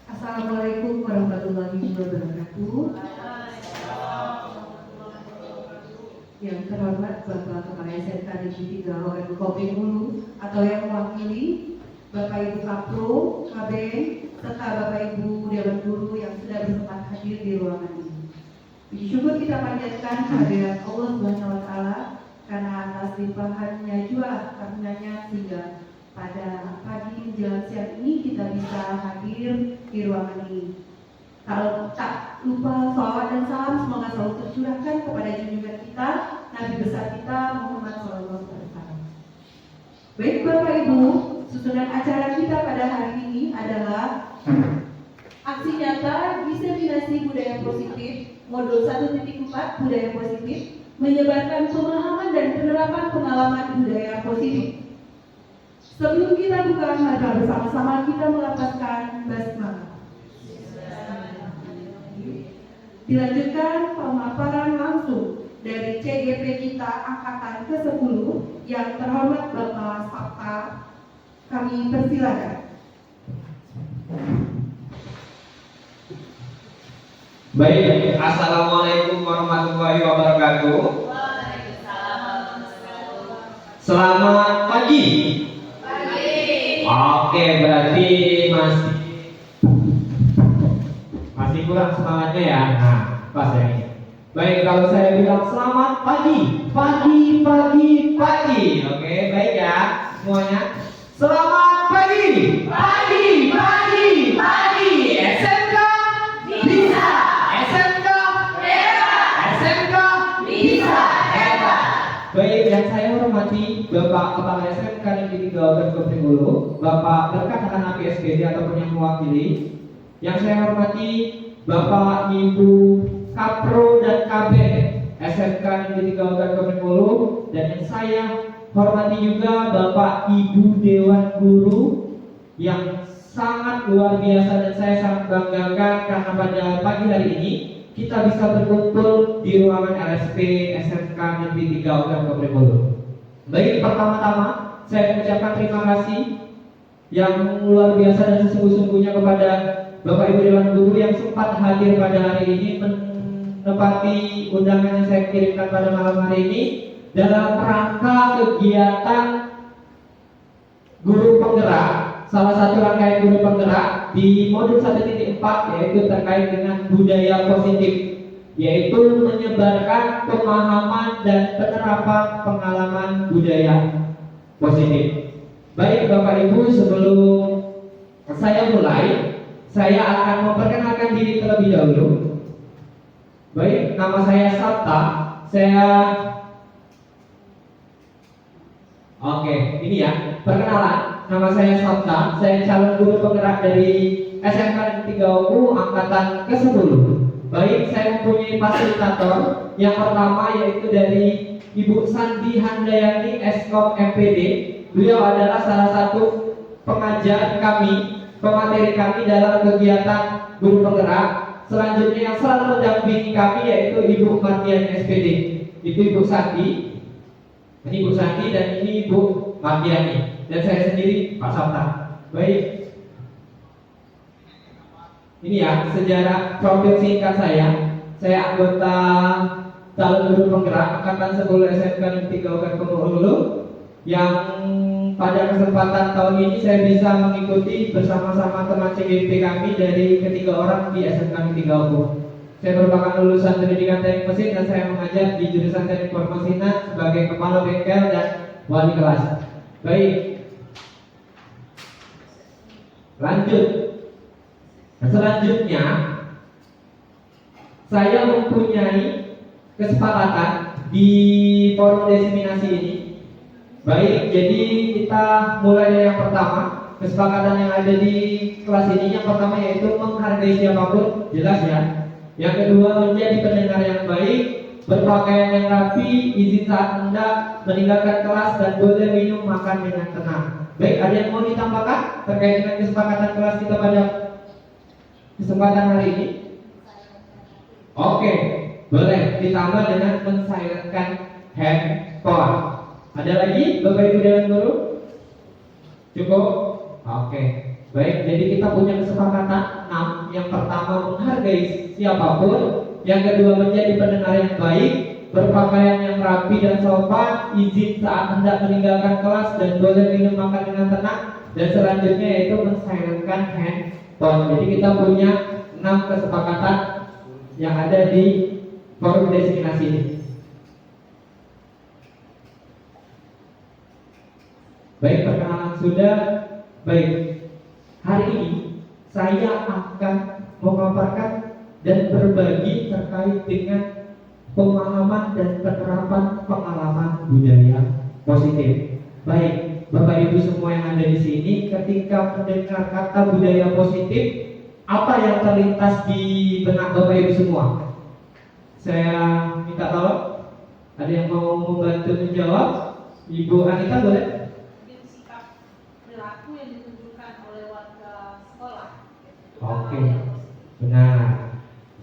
Assalamualaikum warahmatullahi wabarakatuh. Yang terhormat Bapak Kepala SMK Negeri 3 Logan Koping Hulu atau yang mewakili Bapak Ibu Kapro, KB, serta Bapak Ibu Dewan Guru yang sudah bersempat hadir di ruangan ini. Puji syukur kita panjatkan kehadirat Allah Subhanahu wa taala karena atas limpahannya jua karunia-Nya sehingga pada pagi menjelang siang ini kita bisa hadir di ruangan ini. Tak lupa salawat dan salam semoga selalu tercurahkan kepada junjungan kita, Nabi besar kita Muhammad SAW. Baik Bapak Ibu, susunan acara kita pada hari ini adalah aksi nyata diseminasi budaya positif modul 1.4 budaya positif, menyebarkan pemahaman dan penerapan pengalaman budaya positif. Sebelum kita buka, mari bersama-sama kita melafazkan basmalah. Dilanjutkan pemaparan langsung dari CGP kita angkatan ke-10 yang terhormat Bapak Sabta. Kami persilakan. Baik, Assalamualaikum warahmatullahi wabarakatuh. Selamat pagi. Oke, berarti masih kurang semangatnya ya. Nah, pas ya ini. Baik, kalau saya bilang selamat pagi. Oke, baik ya semuanya. Selamat pagi. SMK bisa. SMK hebat. SMK bisa hebat. Baik, yang saya hormati Bapak Kepala SMK Negeri 3 Logan Koping Hulu, Bapak Berkat Hakan Api SPD ataupun yang mewakili. Yang saya hormati Bapak Ibu Kapro dan KB SMK Negeri 3 Logan Koping Hulu, dan yang saya hormati juga Bapak Ibu Dewan Guru yang sangat luar biasa dan saya sangat banggakan karena pada pagi hari ini kita bisa berkumpul di ruangan LSP SMK Negeri 3 Logan Koping Hulu. Baik, pertama-tama saya mengucapkan terima kasih yang luar biasa dan sesungguh-sungguhnya kepada Bapak Ibu Dewan Guru yang sempat hadir pada hari ini menepati undangan yang saya kirimkan pada malam hari ini dalam rangka kegiatan guru penggerak, salah satu rangkaian guru penggerak di modul 1.4 yaitu terkait dengan budaya positif, yaitu menyebarkan pemahaman dan penerapan pengalaman budaya positif. Baik Bapak Ibu, sebelum saya mulai, saya akan memperkenalkan diri terlebih dahulu. Baik, nama saya Sabta. Ini ya, perkenalan. Nama saya Sabta. Saya calon guru penggerak dari SMK 3U angkatan ke-10. Baik, saya mempunyai fasilitator. Yang pertama yaitu dari Ibu Sandi Handayani Eskom MPD. Beliau adalah salah satu pengajar kami, pemateri kami dalam kegiatan guru penggerak. Selanjutnya yang selalu mendampingi kami yaitu Ibu Mardiani SPD. Itu Ibu Sandi. Ini Ibu Sandi dan ini Ibu Mardiani. Dan saya sendiri Pak Sabta. Baik. Ini ya sejarah profil singkat saya. Saya anggota calon guru penggerak angkatan 10 SMK Negeri 3 Logan Koping Hulu, yang pada kesempatan tahun ini saya bisa mengikuti bersama-sama teman CGP kami dari ketiga orang di SMK Negeri 3 Hulu. Saya merupakan lulusan pendidikan teknik mesin dan saya mengajar di jurusan teknik permesinan sebagai kepala bengkel dan wali kelas. Baik, lanjut. Nah, selanjutnya saya mempunyai kesepakatan di forum diseminasi ini. Baik, jadi kita mulai dari yang pertama. Kesepakatan yang ada di kelas ini yang pertama yaitu menghargai siapapun, jelas ya. Yang kedua, menjadi pendengar yang baik, berpakaian yang rapi, izin saat hendak, meninggalkan kelas dan boleh minum makan dengan tenang. Baik, ada yang mau ditambahkan terkait dengan kesepakatan kelas kita pada kesempatan hari ini? Oke, boleh ditambah dengan mensilentkan handphone. Ada lagi Bapak Ibu dan Guru? Cukup? Oke, baik, jadi kita punya kesepakatan 6. Yang pertama menghargai siapapun, yang kedua menjadi pendengar yang baik, berpakaian yang rapi dan sopan, izin saat hendak meninggalkan kelas dan boleh minum makan dengan tenang, dan selanjutnya yaitu mensilentkan handphone. Jadi kita punya 6 kesepakatan yang ada di forum diseminasi ini. Baik, perkenalan sudah. Baik, hari ini saya akan memaparkan dan berbagi terkait dengan pemahaman dan penerapan pengalaman budaya positif. Baik, Bapak Ibu semua yang ada di sini, ketika mendengar kata budaya positif, apa yang terlintas di benak Bapak Ibu semua? Saya minta tolong. Ada yang mau membantu menjawab? Ibu Anita boleh? Sikap perilaku yang ditunjukkan oleh warga sekolah. Oke, benar.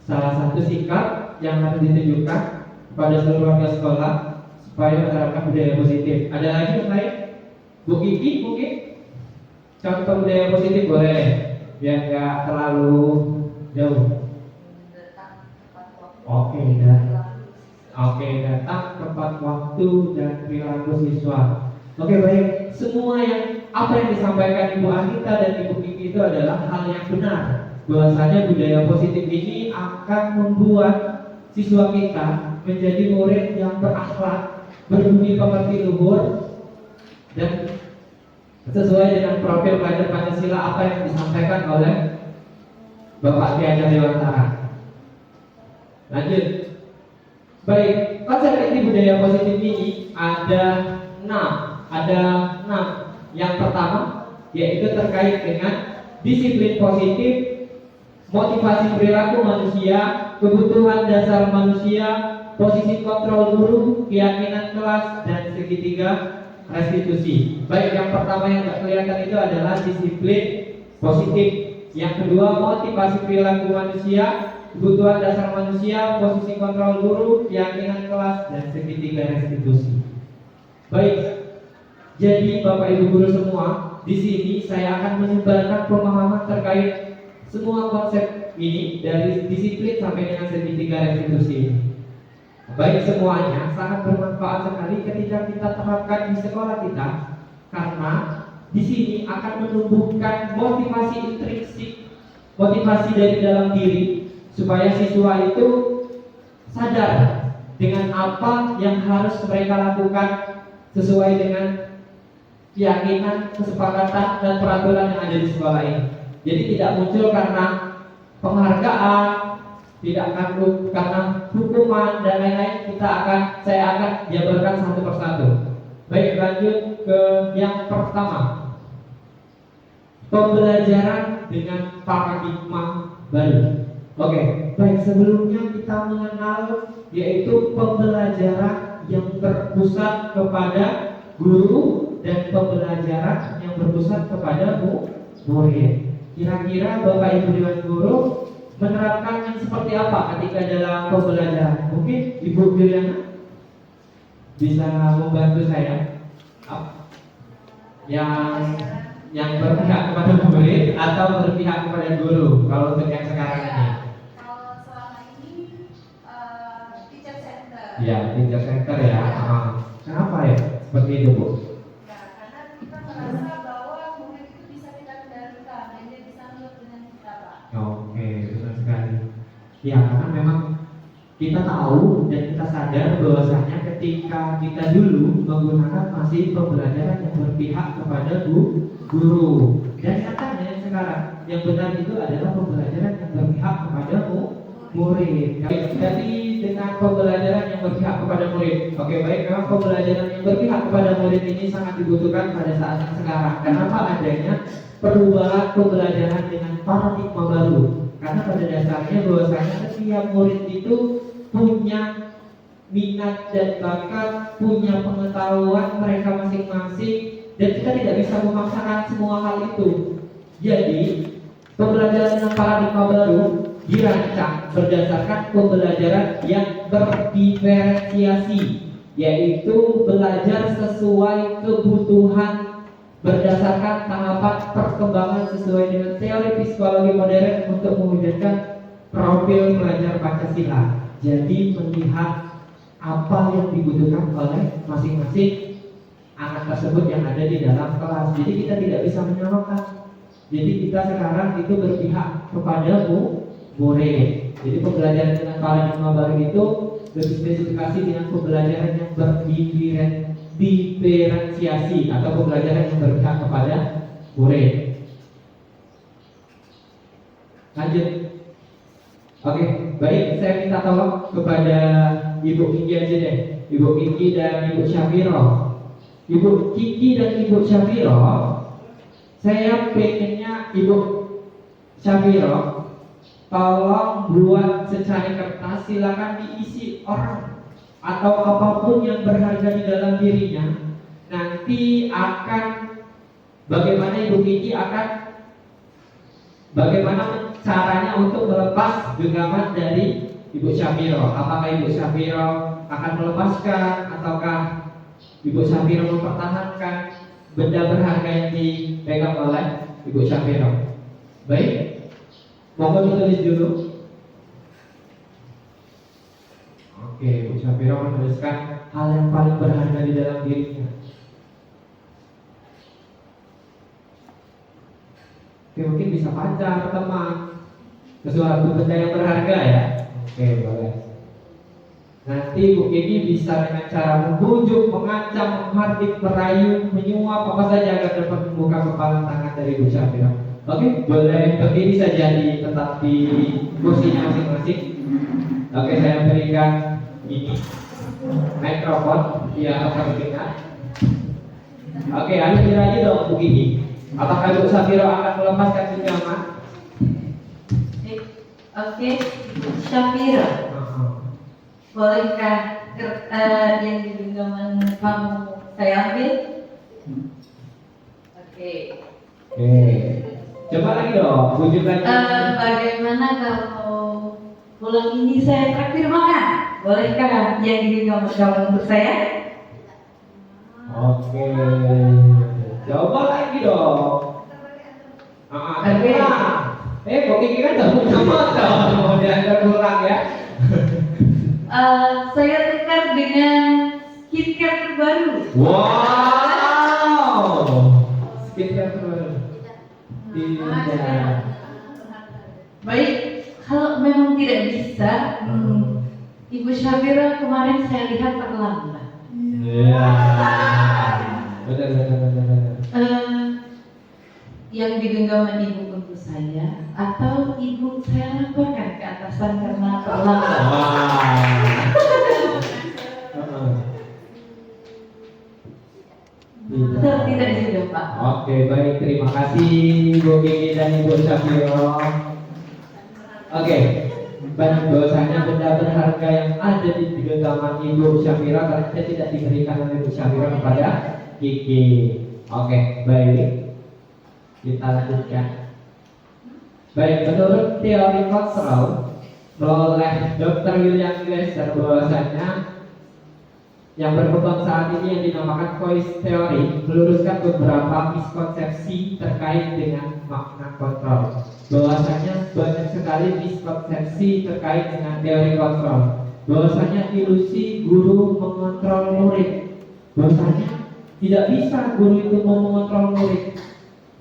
Salah satu sikap yang harus ditunjukkan kepada seluruh warga sekolah supaya menerapkan budaya positif. Ada lagi yang lain? Bu Kiki mungkin? Contoh budaya positif boleh, biar nggak terlalu jauh. Oke, datang tepat waktu dan perilaku siswa. Oke, baik. Semua apa yang disampaikan Ibu Anita dan Ibu Kiki itu adalah hal yang benar. Bahwasanya budaya positif ini akan membuat siswa kita menjadi murid yang berakhlak, berbudi pekerti luhur, dan sesuai dengan profil pelajar Pancasila apa yang disampaikan oleh Bapak Ki Hajar Dewantara. Lanjut. Baik, konsep inti budaya positif ini ada 6. Yang pertama yaitu terkait dengan disiplin positif, motivasi perilaku manusia, kebutuhan dasar manusia, posisi kontrol guru, keyakinan kelas, dan segitiga restitusi. Baik, yang pertama yang tidak kelihatan itu adalah disiplin positif. Yang kedua, motivasi perilaku manusia, kebutuhan dasar manusia, posisi kontrol guru, keyakinan kelas, dan segitiga restitusi. Baik, jadi Bapak Ibu guru semua, di sini saya akan menyebarkan pemahaman terkait semua konsep ini dari disiplin sampai dengan segitiga restitusi. Baik, semuanya sangat bermanfaat sekali ketika kita terapkan di sekolah kita, karena di sini akan menumbuhkan motivasi intrinsik, motivasi dari dalam diri, supaya siswa itu sadar dengan apa yang harus mereka lakukan sesuai dengan keyakinan, kesepakatan, dan peraturan yang ada di sekolah ini. Jadi tidak muncul karena penghargaan, tidak akan karena hukuman dan lain-lain. Saya akan jabarkan satu persatu. Baik, lanjut ke yang pertama. Pembelajaran dengan paradigma baru. Oke, baik, sebelumnya kita mengenal yaitu pembelajaran yang berpusat kepada guru dan pembelajaran yang berpusat kepada murid. Kira-kira Bapak Ibu Dewan Guru menerapkan yang seperti apa ketika dalam pembelajaran? Mungkin Ibu Juliana bisa membantu saya. Yang berpihak kepada murid atau berpihak kepada guru kalau untuk yang sekarang ini? Kalau selama ini teacher center. Ya, teacher center ya. Kenapa ya seperti itu, Bu? Ya, karena kita merasa bahwa murid itu bisa kita kendalikan dan dia bisa nurut dengan kita, Pak. Oke, benar sekali. Ya, karena memang kita tahu dan kita sadar bahwasanya ketika kita dulu menggunakan masih pembelajaran yang berpihak kepada guru, dan katanya sekarang yang benar itu adalah pembelajaran yang berpihak kepada murid. Jadi dengan pembelajaran yang berpihak kepada murid. Oke, baik, memang pembelajaran yang berpihak kepada murid ini sangat dibutuhkan pada saat yang sekarang. Kenapa adanya perubahan pembelajaran dengan paradigma baru? Karena pada dasarnya bahwasanya setiap murid itu punya minat dan bakat, punya pengetahuan mereka masing-masing, dan kita tidak bisa memaksakan semua hal itu. Jadi pembelajaran dengan paradigma baru dirancang berdasarkan pembelajaran yang berdiferensiasi, yaitu belajar sesuai kebutuhan berdasarkan tahapan perkembangan sesuai dengan teori psikologi modern untuk mewujudkan profil pelajar Pancasila. Jadi melihat apa yang dibutuhkan oleh masing-masing anak tersebut yang ada di dalam kelas. Jadi kita tidak bisa menyamakan. Jadi kita sekarang itu berpihak kepada murid. Jadi pembelajaran dengan paradigma baru itu lebih spesifikasi dengan pembelajaran yang berdiferensiasi atau pembelajaran yang berpihak kepada murid. Lanjut. Oke, baik, saya minta tolong kepada Ibu Kiki aja deh. Ibu Kiki dan Ibu Syafiro. Ibu Kiki dan Ibu Syafiro, saya pengennya Ibu Syafiro tolong buat secari kertas, silakan diisi orang atau apapun yang berharga di dalam dirinya. Nanti akan bagaimana Ibu Kiki akan bagaimana caranya untuk melepas genggaman dari Ibu Syafiro. Apakah Ibu Syafiro akan melepaskan ataukah Ibu Syafiro mempertahankan benda berharga yang dipegang oleh Ibu Syafiro? Baik, monggo ditulis dulu. Oke, Ibu Syafiro menuliskan hal yang paling berharga di dalam dirinya. Oke, mungkin bisa pacar, teman, sesuatu benda yang berharga ya. Oke, boleh. Nanti Bu Kiki bisa dengan cara membujuk, mengancam, menghardik, merayu, menyuap apa saja agar dapat membuka kepala tangan dari Bu Syafiro. Oke, boleh berdiri saja tetap di kursinya masing-masing. Oke, saya berikan ini mikrofon biar akan dengar. Oke, ayo dirayu dong Bu Kiki. Apakah Bu Syafiro akan melepaskan genggaman? Oke, Ibu Syafiro, bolehkah yang di genggaman kamu saya ambil? Oke. Coba lagi dong, bujuk lagi. Bagaimana kalau pulang ini saya traktir makan? Bolehkah yang di genggaman kamu untuk saya? Oke. Coba lagi dong. Oke. Kok Kiki kan udah punya motor, mau diantar pulang ya? Saya tukar dengan skincare terbaru. Wow, skincare terbaru. Tidak. Baik, kalau memang tidak bisa, Ibu Syafiro kemarin saya lihat terlambat. Iya. Benar. Yang di genggaman Ibu untuk saya, atau Ibu saya laporkan ke atasan karena terlambat. Tidak juga, Pak. Oke, baik, terima kasih Bu Kiki dan Ibu Syafiro. Oke, bahwasanya benda berharga yang ada di genggaman Ibu Syafiro ternyata tidak diberikan oleh Ibu Syafiro kepada Kiki. Oke, baik. Kita lanjutkan. Baik, menurut teori kontrol oleh Dr. William Glasser bahwasanya yang berkembang saat ini yang dinamakan voice theory meluruskan beberapa miskonsepsi terkait dengan makna kontrol. Bahwasanya banyak sekali miskonsepsi terkait dengan teori kontrol. Bahwasanya ilusi guru mengontrol murid. Bahwasanya tidak bisa guru itu mau mengontrol murid.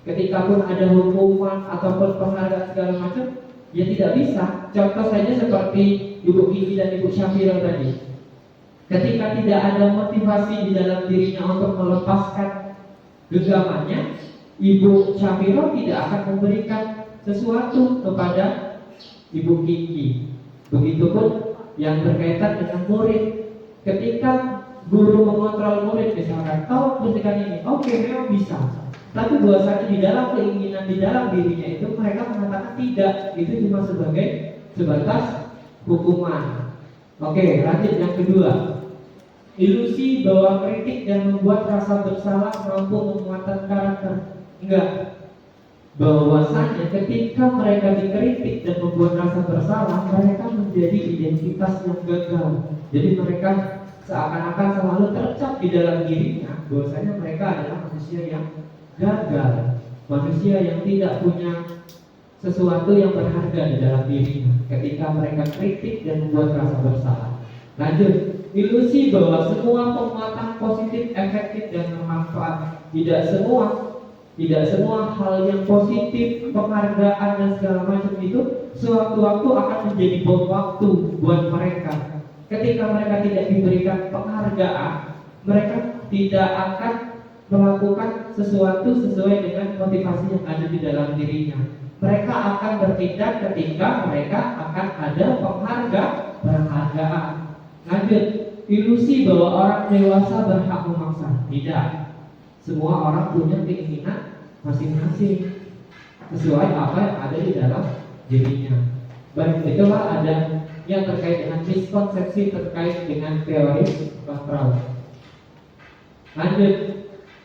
Ketika pun ada hukuman ataupun penghargaan segala macam, ya tidak bisa. Contoh saja seperti Ibu Kiki dan Ibu Syafiro tadi. Ketika tidak ada motivasi di dalam dirinya untuk melepaskan genggamannya, Ibu Syafiro tidak akan memberikan sesuatu kepada Ibu Kiki. Begitupun yang berkaitan dengan murid. Ketika guru mengontrol murid, misalkan kau berikan ini, oke, memang bisa. Tapi bahwasanya di dalam keinginan di dalam dirinya itu mereka mengatakan tidak, itu cuma sebatas hukuman. Oke, lanjut yang kedua. Ilusi bahwa kritik dan membuat rasa bersalah mampu menguatkan karakter. Enggak. Bahwasanya ketika mereka dikritik dan membuat rasa bersalah, mereka menjadi identitas yang gagal. Jadi mereka seakan-akan selalu tercap di dalam dirinya bahwasanya mereka adalah manusia yang gagal, manusia yang tidak punya sesuatu yang berharga di dalam dirinya ketika mereka kritik dan membuat rasa bersalah. Lanjut. Ilusi bahwa semua penguatan positif, efektif dan bermanfaat. Tidak semua hal yang positif, penghargaan dan segala macam itu sewaktu-waktu akan menjadi bom waktu buat mereka. Ketika mereka tidak diberikan penghargaan, mereka tidak akan melakukan sesuatu sesuai dengan motivasi yang ada di dalam dirinya. Mereka akan bertindak ketika mereka akan ada penghargaan. Lanjut, ilusi bahwa orang dewasa berhak memaksa. Tidak. Semua orang punya keinginan masing-masing sesuai apa yang ada di dalam dirinya. Baik, itulah ada yang terkait dengan miskonsepsi terkait dengan teori kontrol. Lanjut,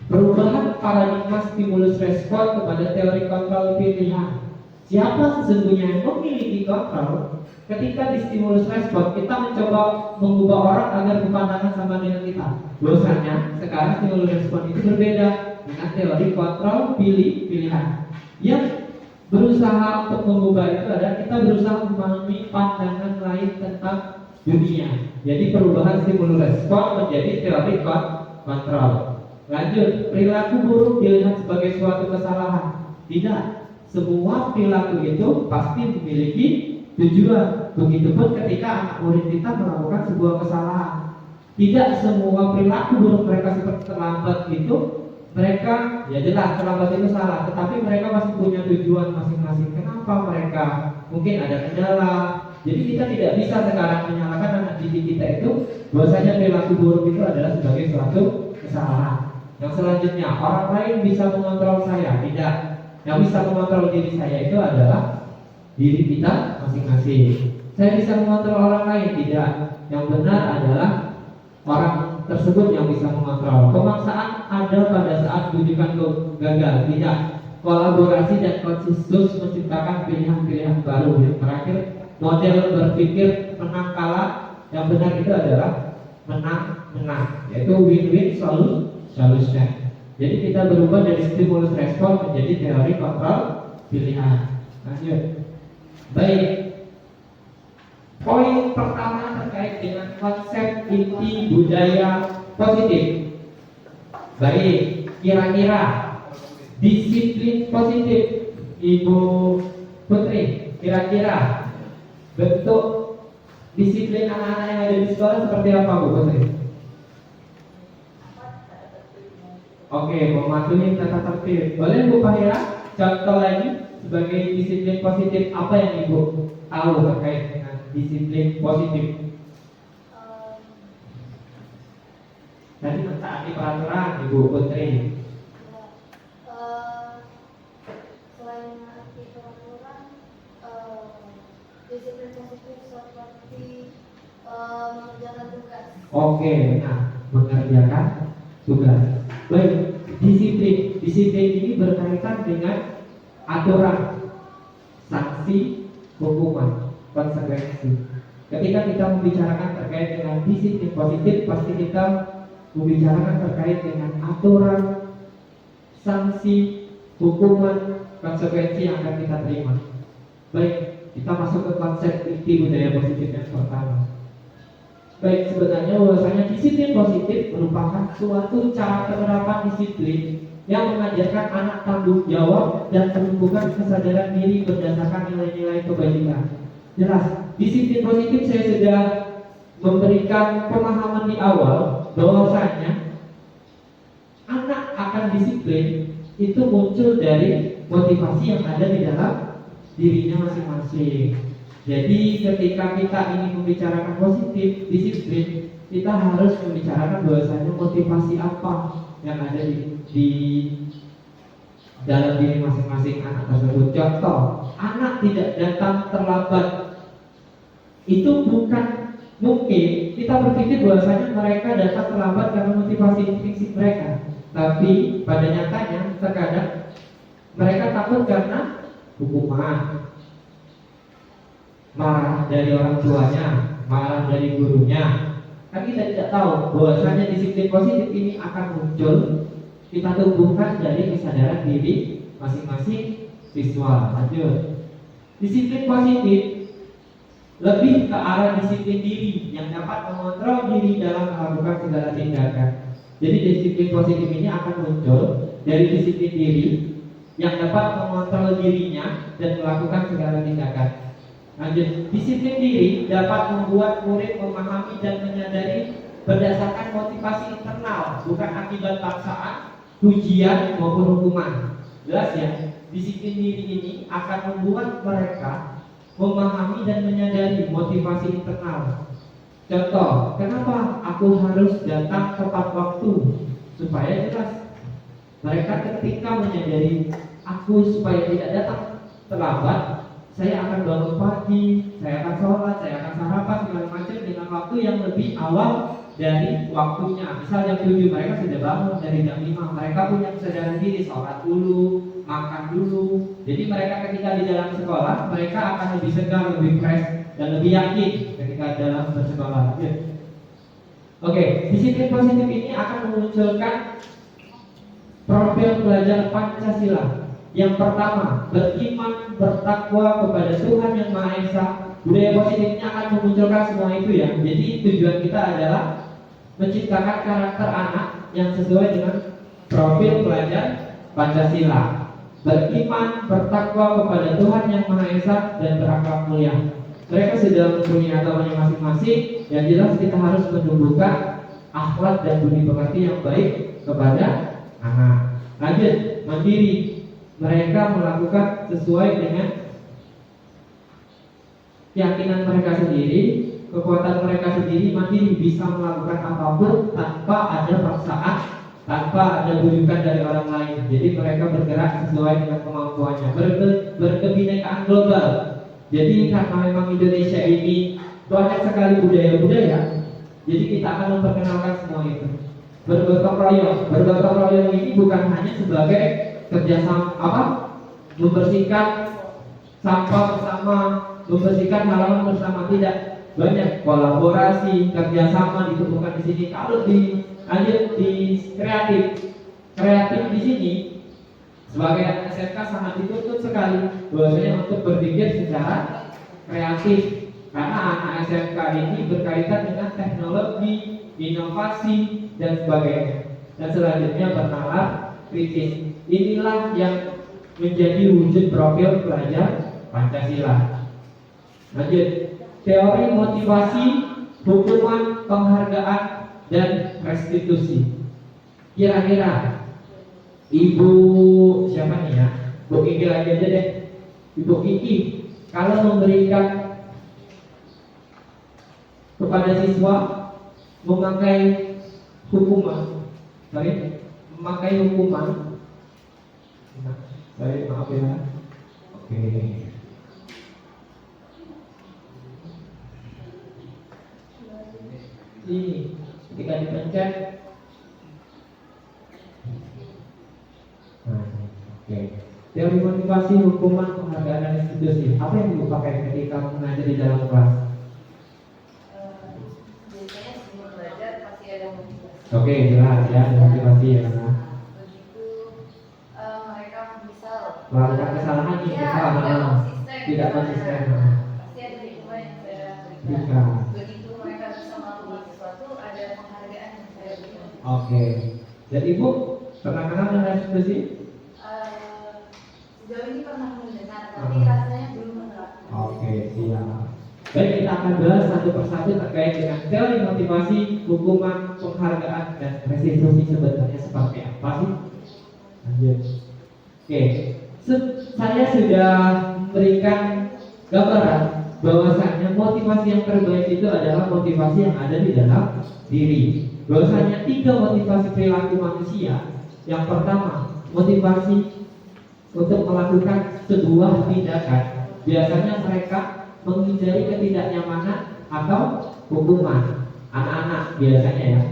perubahan paradigma stimulus respon kepada teori kontrol pilihan. Siapa sesungguhnya yang memiliki kontrol? Ketika di stimulus respon kita mencoba mengubah orang agar berpandangan sama dengan kita. Bahwasanya sekarang stimulus respon itu berbeda dengan teori kontrol pilihan. Yang berusaha untuk mengubah itu adalah kita berusaha memahami pandangan lain tentang dunia. Jadi perubahan stimulus respon menjadi teori kontrol. Lanjut, perilaku buruk dilihat sebagai suatu kesalahan. Tidak, semua perilaku itu pasti memiliki tujuan. Begitupun ketika anak murid kita melakukan sebuah kesalahan. Tidak semua perilaku buruk mereka seperti terlambat itu mereka, ya jelas terlambat itu salah, tetapi mereka masih punya tujuan masing-masing. Kenapa mereka mungkin ada kendala? Jadi kita tidak bisa sekarang menyalahkan anak didik kita itu bahwasanya perilaku buruk itu adalah sebagai suatu kesalahan. Yang selanjutnya, orang lain bisa mengontrol saya. Tidak. Yang bisa mengontrol diri saya itu adalah diri kita masing-masing. Saya bisa mengontrol orang lain. Tidak. Yang benar adalah orang tersebut yang bisa mengontrol. Pemaksaan ada pada saat bujukan gagal. Tidak. Kolaborasi dan konsensus menciptakan pilihan-pilihan baru. Yang terakhir, model berpikir menang kalah. Yang benar itu adalah menang-menang, yaitu win-win solution. Jadi kita berubah dari stimulus respon menjadi teori kontrol pilihan. Lanjut. Baik. Poin pertama terkait dengan konsep inti budaya positif. Baik, kira-kira disiplin positif, Ibu Putri, kira-kira bentuk disiplin anak-anak yang ada di sekolah seperti apa, Bu Putri? Oke, mematuhi tata tertib. Boleh Bu Fahira contoh lagi sebagai disiplin positif apa yang Ibu tahu terkait dengan disiplin positif? Tadi mentaati peraturan, Ibu Putri. Selain menaati peraturan, disiplin positif seperti mengerjakan tugas. Oke, nah, mengerjakan tugas. Baik, disiplin ini berkaitan dengan aturan, sanksi, hukuman, konsekuensi. Ketika kita membicarakan terkait dengan disiplin positif, pasti kita membicarakan terkait dengan aturan, sanksi, hukuman, konsekuensi yang akan kita terima. Baik, kita masuk ke konsep inti budaya positif yang pertama. Baik, sebenarnya bahwasanya disiplin positif merupakan suatu cara penerapan disiplin yang mengajarkan anak tanggung jawab dan menumbuhkan kesadaran diri berdasarkan nilai-nilai kebajikan. Jelas, disiplin positif saya sudah memberikan pemahaman di awal bahwasanya anak akan disiplin itu muncul dari motivasi yang ada di dalam dirinya masing-masing. Jadi ketika kita ingin membicarakan positif disiplin, kita harus membicarakan bahwasanya motivasi apa yang ada di dalam diri masing-masing anak tersebut. Contoh, anak tidak datang terlambat, itu bukan mungkin kita berpikir bahwasanya mereka datang terlambat karena motivasi intrinsik mereka, tapi pada nyatanya terkadang mereka takut karena hukuman, marah dari orang tuanya, marah dari gurunya. Kan kita tidak tahu bahwasanya disiplin positif ini akan muncul kita tumbuhkan dari kesadaran diri masing-masing siswa. Lanjut, disiplin positif lebih ke arah disiplin diri yang dapat mengontrol diri dalam melakukan segala tindakan. Jadi disiplin positif ini akan muncul dari disiplin diri yang dapat mengontrol dirinya dan melakukan segala tindakan. Lanjut, disiplin diri dapat membuat murid memahami dan menyadari berdasarkan motivasi internal, bukan akibat paksaan, ujian maupun hukuman. Jelas ya, disiplin diri ini akan membuat mereka memahami dan menyadari motivasi internal. Contoh, kenapa aku harus datang tepat waktu? Supaya jelas. Mereka ketika menyadari aku supaya tidak datang terlambat, saya akan bangun pagi, saya akan sholat, saya akan sarapan segala macam dengan waktu yang lebih awal dari waktunya. Misal jam 7 mereka sudah bangun, dari jam 5 mereka punya kesadaran diri, sholat dulu, makan dulu. Jadi mereka ketika di dalam sekolah mereka akan lebih segar, lebih fresh dan lebih yakin ketika dalam bersekolah. Ya. Oke, disiplin positif ini akan memunculkan profil pelajar Pancasila. Yang pertama, beriman, bertakwa kepada Tuhan Yang Maha Esa. Budaya positifnya akan memunculkan semua itu ya. Jadi tujuan kita adalah menciptakan karakter anak yang sesuai dengan profil pelajar Pancasila. Beriman, bertakwa kepada Tuhan Yang Maha Esa dan berakhlak mulia. Mereka sudah mempunyai agamanya masing-masing. Yang jelas kita harus menumbuhkan akhlak dan budi pekerti yang baik kepada anak. Lanjut, mandiri. Mereka melakukan sesuai dengan keyakinan mereka sendiri, kekuatan mereka sendiri, mandiri, bisa melakukan apapun tanpa ada paksaan, tanpa ada bujukan dari orang lain. Jadi mereka bergerak sesuai dengan kemampuannya. Berkebinekaan global. Jadi karena memang Indonesia ini banyak sekali budaya-budaya, jadi kita akan memperkenalkan semua itu. Bergotong royong ini bukan hanya sebagai kerjasama membersihkan sampah bersama, membersihkan halaman bersama, tidak. Banyak kolaborasi, kerjasama ditemukan di sini. Kalau lanjut di kreatif di sini sebagai anak SMK sangat dituntut sekali bahwasanya untuk berpikir secara kreatif, karena anak SMK ini berkaitan dengan teknologi, inovasi dan sebagainya. Dan selanjutnya bernalar kritis. Inilah yang menjadi wujud profil pelajar Pancasila. Lanjut, teori motivasi, hukuman, penghargaan, dan restitusi. Kira-kira Ibu siapa nih ya? Bu Kiki lagi aja deh. Ibu Kiki, kalau memberikan kepada siswa memakai hukuman, memakai hukuman. Baik, maaf ya. Oke. Ini ketika dipencet. Nah, oke. Teori motivasi, hukuman, penghargaan, dan restitusi. Apa yang Ibu pakai ketika mengajar di dalam kelas? Biasanya sebelum belajar pasti ada motivasi. Oke, jelas ya, ada motivasi ya. Begitu mereka misal Melakukan kesalahan nih, tidak konsisten. pasti ada hikmah yang saya berikan. Iya. Begitu mereka bisa melakukan sesuatu, ada penghargaan yang saya berikan. Oke. Dan Ibu pernah kenal dengan restitusi? Sejauh ini pernah mendengar, tapi rasanya belum menerapkan. Oke, siap. Baik, kita akan bahas satu persatu terkait dengan teori motivasi, hukuman, penghargaan, dan restitusi sebenarnya seperti apa sih? Lanjut. Oke, saya sudah memberikan gambaran bahwasanya motivasi yang terbaik itu adalah motivasi yang ada di dalam diri. Bahwasanya 3 motivasi perilaku manusia. Yang pertama, motivasi untuk melakukan sebuah tindakan. Biasanya mereka menghindari ketidaknyamanan atau hukuman. Anak-anak biasanya ya.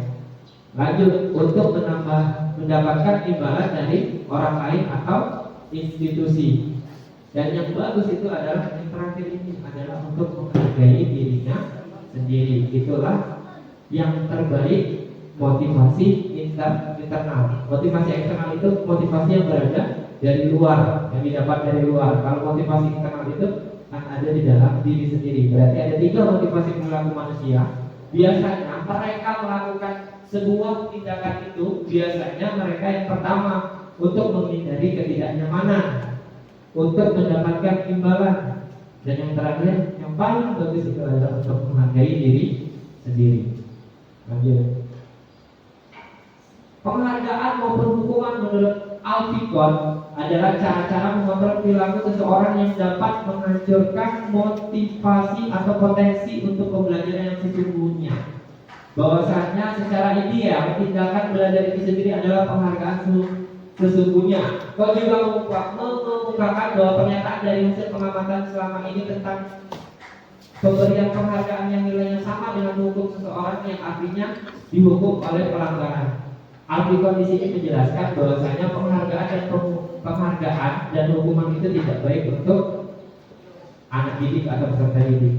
Lanjut, untuk mendapatkan imbalan dari orang lain atau institusi. Dan yang bagus itu adalah yang terakhir ini adalah untuk menghargai dirinya sendiri. Itulah yang terbaik motivasi internal. Motivasi eksternal itu motivasi yang berada dari luar, yang didapat dari luar. Kalau motivasi internal itu akan ada di dalam diri sendiri. Berarti ada 3 motivasi perilaku manusia. Biasanya mereka melakukan sebuah tindakan itu, biasanya mereka yang pertama untuk menghindari ketidaknyamanan, untuk mendapatkan imbalan, dan yang terakhir yang paling bagus itu adalah untuk menghargai diri sendiri. Lanjut. Penghargaan maupun hukuman menurut Alficon adalah cara-cara mengontrol perilaku seseorang yang dapat menghancurkan motivasi atau potensi untuk pembelajaran yang sesungguhnya. Bahwasanya secara ideal tindakan belajar itu sendiri adalah penghargaan sesungguhnya. Kau juga mengungkapkan bahwa pernyataan dari hasil pengamatan selama ini tentang pemberian penghargaan yang nilainya sama dengan menghukum seseorang yang artinya dihukum oleh pelanggaran. Alficon di sini menjelaskan bahwasanya penghargaan dan hukuman itu tidak baik untuk anak didik atau peserta didik.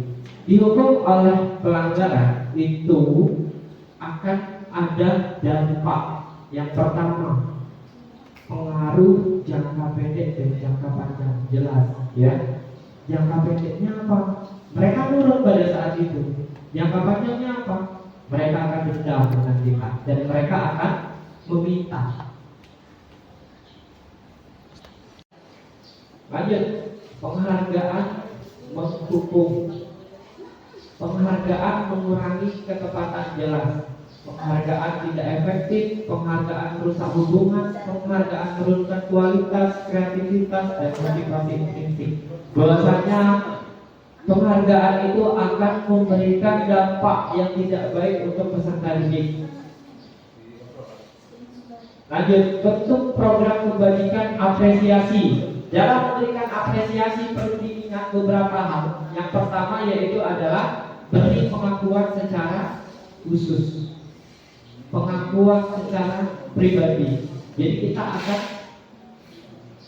Dihukum oleh pelanggaran itu akan ada dampak. Yang pertama, pengaruh jangka pendek dan jangka panjang, jelas ya. Jangka pendeknya apa? Mereka nurut pada saat itu. Jangka panjangnya apa? Mereka akan dendam dengan kita dan mereka akan meminta. Lanjut, penghargaan menghukum. Penghargaan mengurangi ketepatan jelas. Penghargaan tidak efektif, penghargaan merusak hubungan, penghargaan menurunkan kualitas, kreativitas, dan motivasi intrinsik. Bahwasanya penghargaan itu akan memberikan dampak yang tidak baik untuk peserta didik. Lanjut, bentuk program kebajikan apresiasi. Dalam memberikan apresiasi perlu diingat beberapa hal. Yang pertama yaitu adalah beri pengakuan secara khusus, pengakuan secara pribadi. Jadi kita akan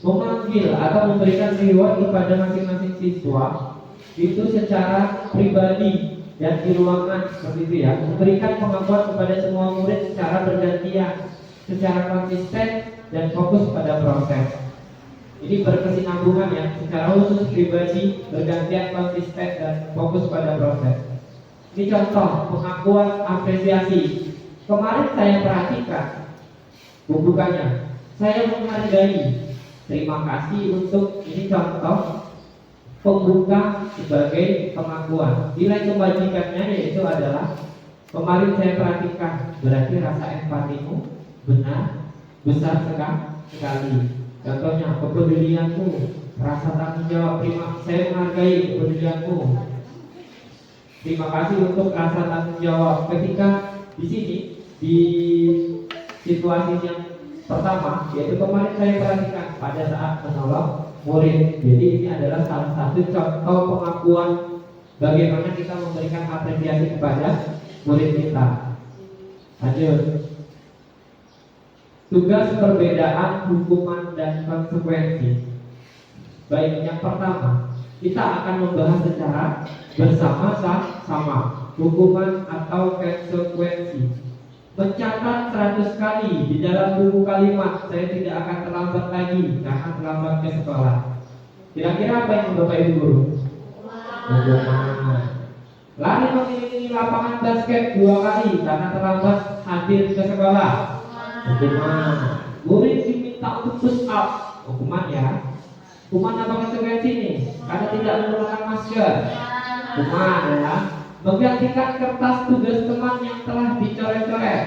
memanggil atau memberikan reward kepada masing-masing siswa itu secara pribadi dan di ruangan seperti itu ya. Memberikan pengakuan kepada semua murid secara bergantian, secara konsisten dan fokus pada proses. Ini berkesinambungan ya, secara khusus pribadi, bergantian, konsisten dan fokus pada proses. Ini contoh pengakuan apresiasi. Kemarin saya perhatikan bukukannya. Saya menghargai. Terima kasih untuk ini contoh pembuka sebagai pengakuan. Nilai kebajikannya yaitu adalah kemarin saya perhatikan, berarti rasa empatimu benar besar sekali. Contohnya kepedulianmu, rasa tanggung jawab. Saya menghargai kepedulianmu. Terima kasih untuk rasa tanggung jawab. Ketika di sini di situasi yang pertama, yaitu kemarin saya perhatikan pada saat menolong murid. Jadi ini adalah salah satu contoh pengakuan bagaimana kita memberikan apresiasi kepada murid kita. Lanjut. Tugas perbedaan hukuman dan konsekuensi. Baik, yang pertama kita akan membahas secara bersama-sama hukuman atau konsekuensi. Mencatat 100 kali di dalam buku kalimat saya tidak akan terlambat lagi karena terlambat ke sekolah. Kira-kira apa yang Bapak Ibu guru? Hukuman. Lari mengelilingi lapangan basket 2 kali karena terlambat hadir ke sekolah. Hukuman. Murid diminta untuk push up. Hukuman ya. Hukuman apa konsekuensi ini? Karena tidak menggunakan masker. Hukuman ya. Menggantikan kertas tugas teman yang telah dicoret-coret.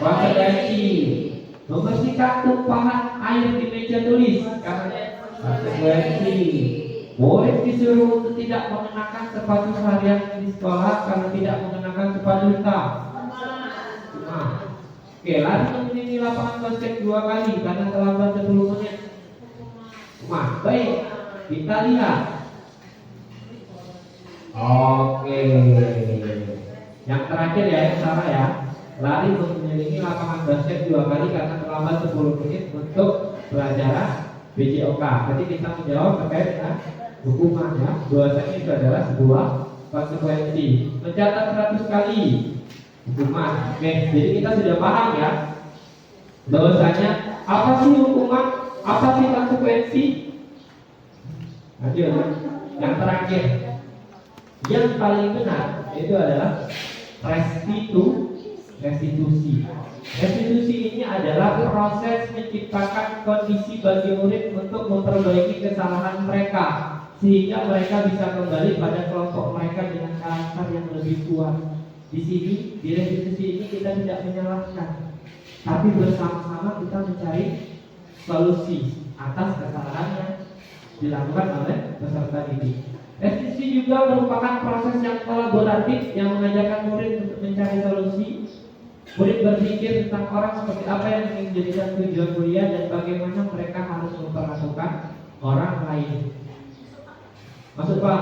Konsekuensi. Membersihkan tumpahan air di meja tulis karena konsekuensi. Murid disuruh untuk tidak mengenakan sepatu seharian di sekolah karena tidak mengenakan sepatu hitam. Nah, oke, lari mengelilingi lapangan basket 2 kali karena terlambat 10 menit. Nah, baik, kita lihat. Oke, yang terakhir ya, yang salah ya. Lari mengelilingi lapangan basket 2 kali karena terlambat 10 menit untuk pelajaran BJOK. Jadi kita menjawab terkait dengan hukuman ya. Bahwasanya itu adalah sebuah konsekuensi. Mencatat 100 kali hukuman. Oke, jadi kita sudah paham ya. Bahwasanya apa sih hukuman? Apa sih konsekuensi? Lanjut. Yang terakhir, yang paling benar itu adalah restitusi. Restitusi ini adalah proses menciptakan kondisi bagi murid untuk memperbaiki kesalahan mereka sehingga mereka bisa kembali pada kelompok mereka dengan karakter yang lebih kuat. Di sini, di restitusi ini kita tidak menyalahkan, tapi bersama-sama kita mencari solusi atas kesalahan yang dilakukan oleh peserta didik. Restitusi juga merupakan proses yang kolaboratif yang mengajarkan murid untuk mencari solusi. Murid berpikir tentang orang seperti apa yang ingin menjadikan tujuan kuliah dan bagaimana mereka harus memperlakukan orang lain. Maksud Pak?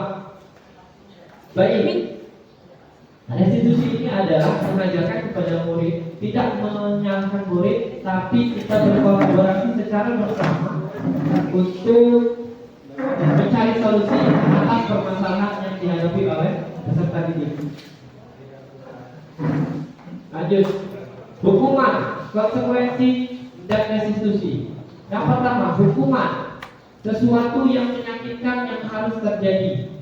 Baik. Restitusi ini adalah mengajarkan kepada murid, tidak menyalahkan murid, tapi kita berkolaborasi secara bersama untuk mencari solusi atas permasalahan yang dihadapi oleh peserta didik. Lanjut, hukuman, konsekuensi, dan restitusi. Yang pertama, hukuman, sesuatu yang menyakitkan yang harus terjadi.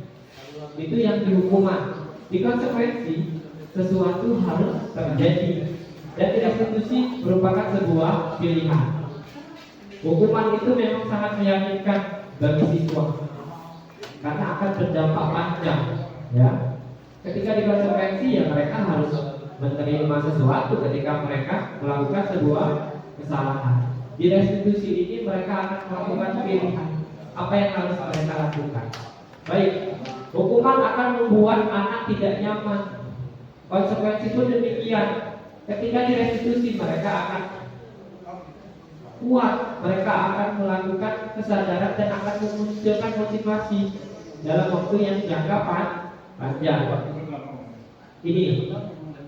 Itu yang dihukuman. Di konsekuensi, sesuatu harus terjadi. Dan restitusi merupakan sebuah pilihan. Hukuman itu memang sangat meyakinkan bagi siswa karena akan berdampak panjang ya. Ketika dikonsekuensi ya mereka harus menerima sesuatu ketika mereka melakukan sebuah kesalahan. Di restitusi ini mereka akan melakukan pilihan apa yang harus mereka lakukan. Baik, hukuman akan membuat anak tidak nyaman. Konsekuensi pun demikian. Ketika di restitusi mereka akan kuat, mereka akan melakukan kesadaran dan akan memunculkan motivasi dalam waktu yang jangka panjang. Ini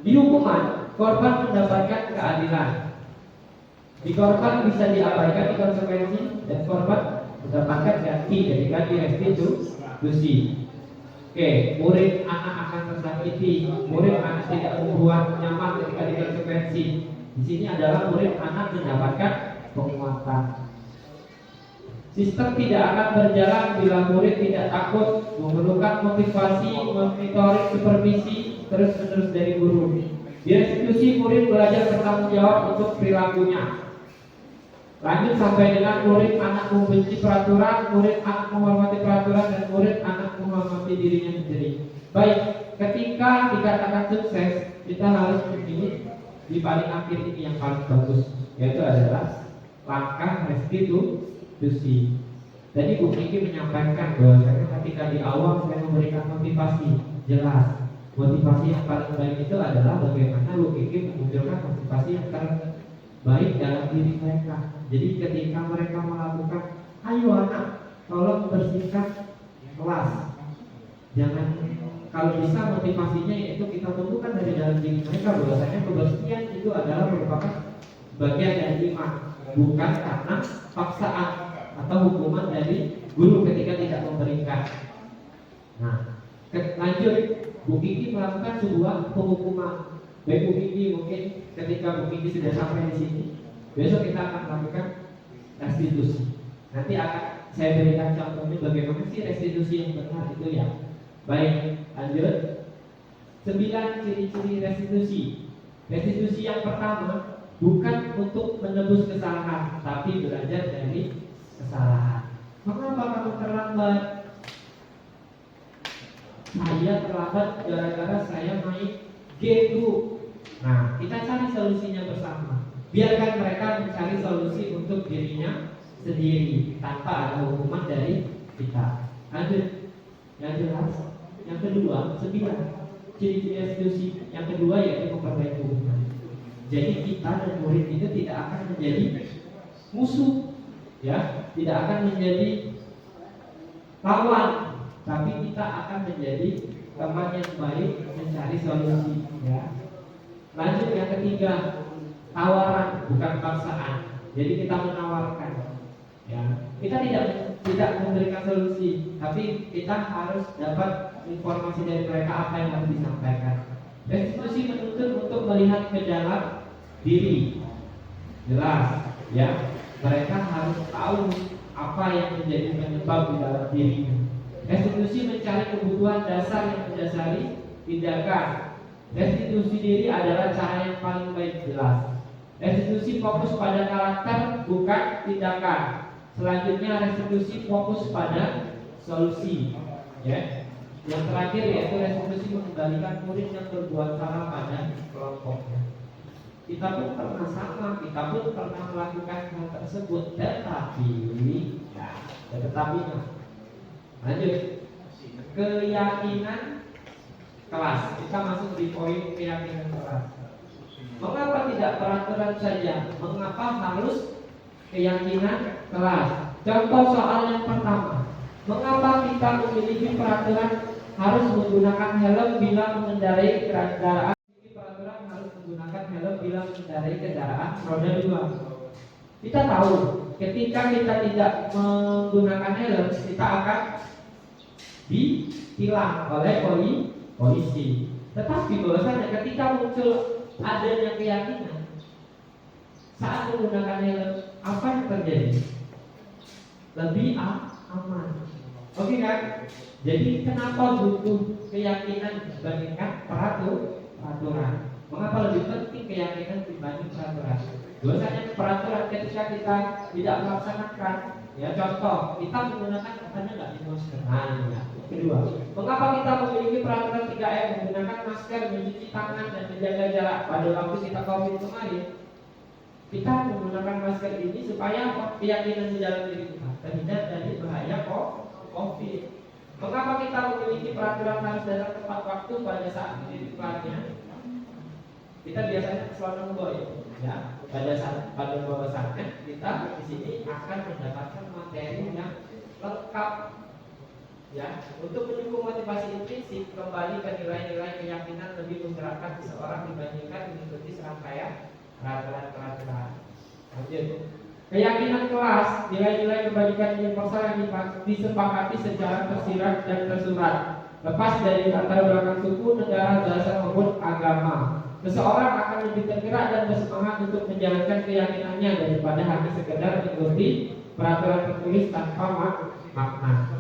di hukuman korban mendapatkan keadilan. Di korban bisa diabaikan di konsekuensi dan korban mendapatkan ganti dari ganti restitusi. Oke, murid anak akan tersakiti, murid anak tidak membuat nyaman ketika di konsekuensi. Di sini adalah murid anak mendapatkan penguatan. Sistem tidak akan berjalan bila murid tidak takut, memerlukan motivasi, monitoring, supervisi terus-menerus dari guru. Di restitusi murid belajar bertanggung jawab untuk perilakunya. Lanjut sampai dengan murid anak membenci peraturan, murid anak menghormati peraturan, dan murid anak menghormati dirinya sendiri. Baik, ketika dikatakan sukses, kita harus memilih di paling akhir ini yang paling bagus, yaitu adalah langkah restitusi. Jadi Bu Kiki menyampaikan bahwa ketika di awal saya memberikan motivasi jelas. Motivasi yang paling baik itu adalah bagaimana Bu Kiki memunculkan motivasi yang terbaik dalam diri mereka. Jadi ketika mereka melakukan, ayo anak, tolong bersihkan kelas. Jangan, kalau bisa motivasinya yaitu kita tentukan dari dalam diri mereka bahwasanya kebersihan itu adalah merupakan bagian dari iman, bukan karena paksaan atau hukuman dari guru ketika tidak memberikan. Nah, lanjut, Bu Kiki melakukan sebuah penghukuman. Baik Bu Kiki, mungkin ketika Bu Kiki sudah sampai di sini, besok kita akan melakukan restitusi. Nanti akan saya berikan contohnya bagaimana sih restitusi yang benar itu ya. Baik, lanjut. 9 ciri-ciri restitusi. Restitusi yang pertama, bukan untuk menebus kesalahan, tapi belajar dari kesalahan. Mengapa kamu terlambat? Saya terlambat gara-gara saya main game, Bu. Nah, kita cari solusinya bersama. Biarkan mereka mencari solusi untuk dirinya sendiri tanpa ada hukuman dari kita. Lanjut. Yang jelas. Yang kedua, 9. Ciri-ciri institusi yang kedua yaitu memperbaiki hubungan. Jadi kita dan murid itu tidak akan menjadi musuh, ya, tidak akan menjadi lawan, tapi kita akan menjadi teman yang baik mencari solusi, ya. Lanjut yang ketiga, tawaran bukan paksaan. Jadi kita menawarkan, ya. Kita tidak memberikan solusi, tapi kita harus dapat informasi dari mereka apa yang harus disampaikan. Restitusi menuntut untuk melihat ke dalam diri, jelas, ya. Mereka harus tahu apa yang menjadi penyebab di dalam dirinya. Restitusi mencari kebutuhan dasar yang mendasari tindakan. Restitusi diri adalah cara yang paling baik, jelas. Restitusi fokus pada karakter bukan tindakan. Selanjutnya restitusi fokus pada solusi, ya. Yang terakhir yaitu restitusi mengembalikan murid yang berbuat salah pada kelompoknya. Kita pun pernah sama, kita pun pernah melakukan hal tersebut, tetapi lanjut, keyakinan kelas. Kita masuk di poin keyakinan kelas. Mengapa tidak peraturan saja? Mengapa harus keyakinan kelas? Contoh soal yang pertama, mengapa kita memiliki peraturan harus menggunakan helm bila mengendarai kendaraan? Peraturan harus menggunakan helm bila mengendarai kendaraan roda 2. Kita tahu ketika kita tidak menggunakan helm, kita akan ditilang oleh polisi. Tetapi bahwasanya ketika muncul adanya keyakinan saat menggunakan helm, apa yang terjadi? Lebih aman. Oke kan? Jadi kenapa butuh keyakinan dibandingkan peraturan? Mengapa lebih penting keyakinan dibanding peraturan? Biasanya peraturan ketika kita tidak melaksanakan, ya contoh kita menggunakan katanya nggak di masker. Ya. Kedua, mengapa kita memiliki peraturan 3M menggunakan masker, mencuci tangan dan menjaga jarak pada waktu kita COVID kemarin? Kita menggunakan masker ini supaya keyakinan di dalam diri kita terhindar dari bahaya COVID. Mengapa kita memiliki peraturan harus datang tepat waktu pada saat titipannya? Kita biasanya selalu ya. Pada bahwasannya kita di sini akan mendapatkan materi yang lengkap, ya, untuk mendukung motivasi intrinsik. Kembali ke nilai-nilai keyakinan lebih menggerakkan seseorang dibandingkan mengikuti serangkaian peraturan. Lanjut. Keyakinan kelas, nilai-nilai kebajikan universal yang disepakati secara tersirat dan tersurat, lepas dari latar belakang suku, negara, bahasa maupun agama. Seseorang akan lebih tergerak dan bersemangat untuk menjalankan keyakinannya daripada hanya sekedar mengikuti peraturan tertulis tanpa makna.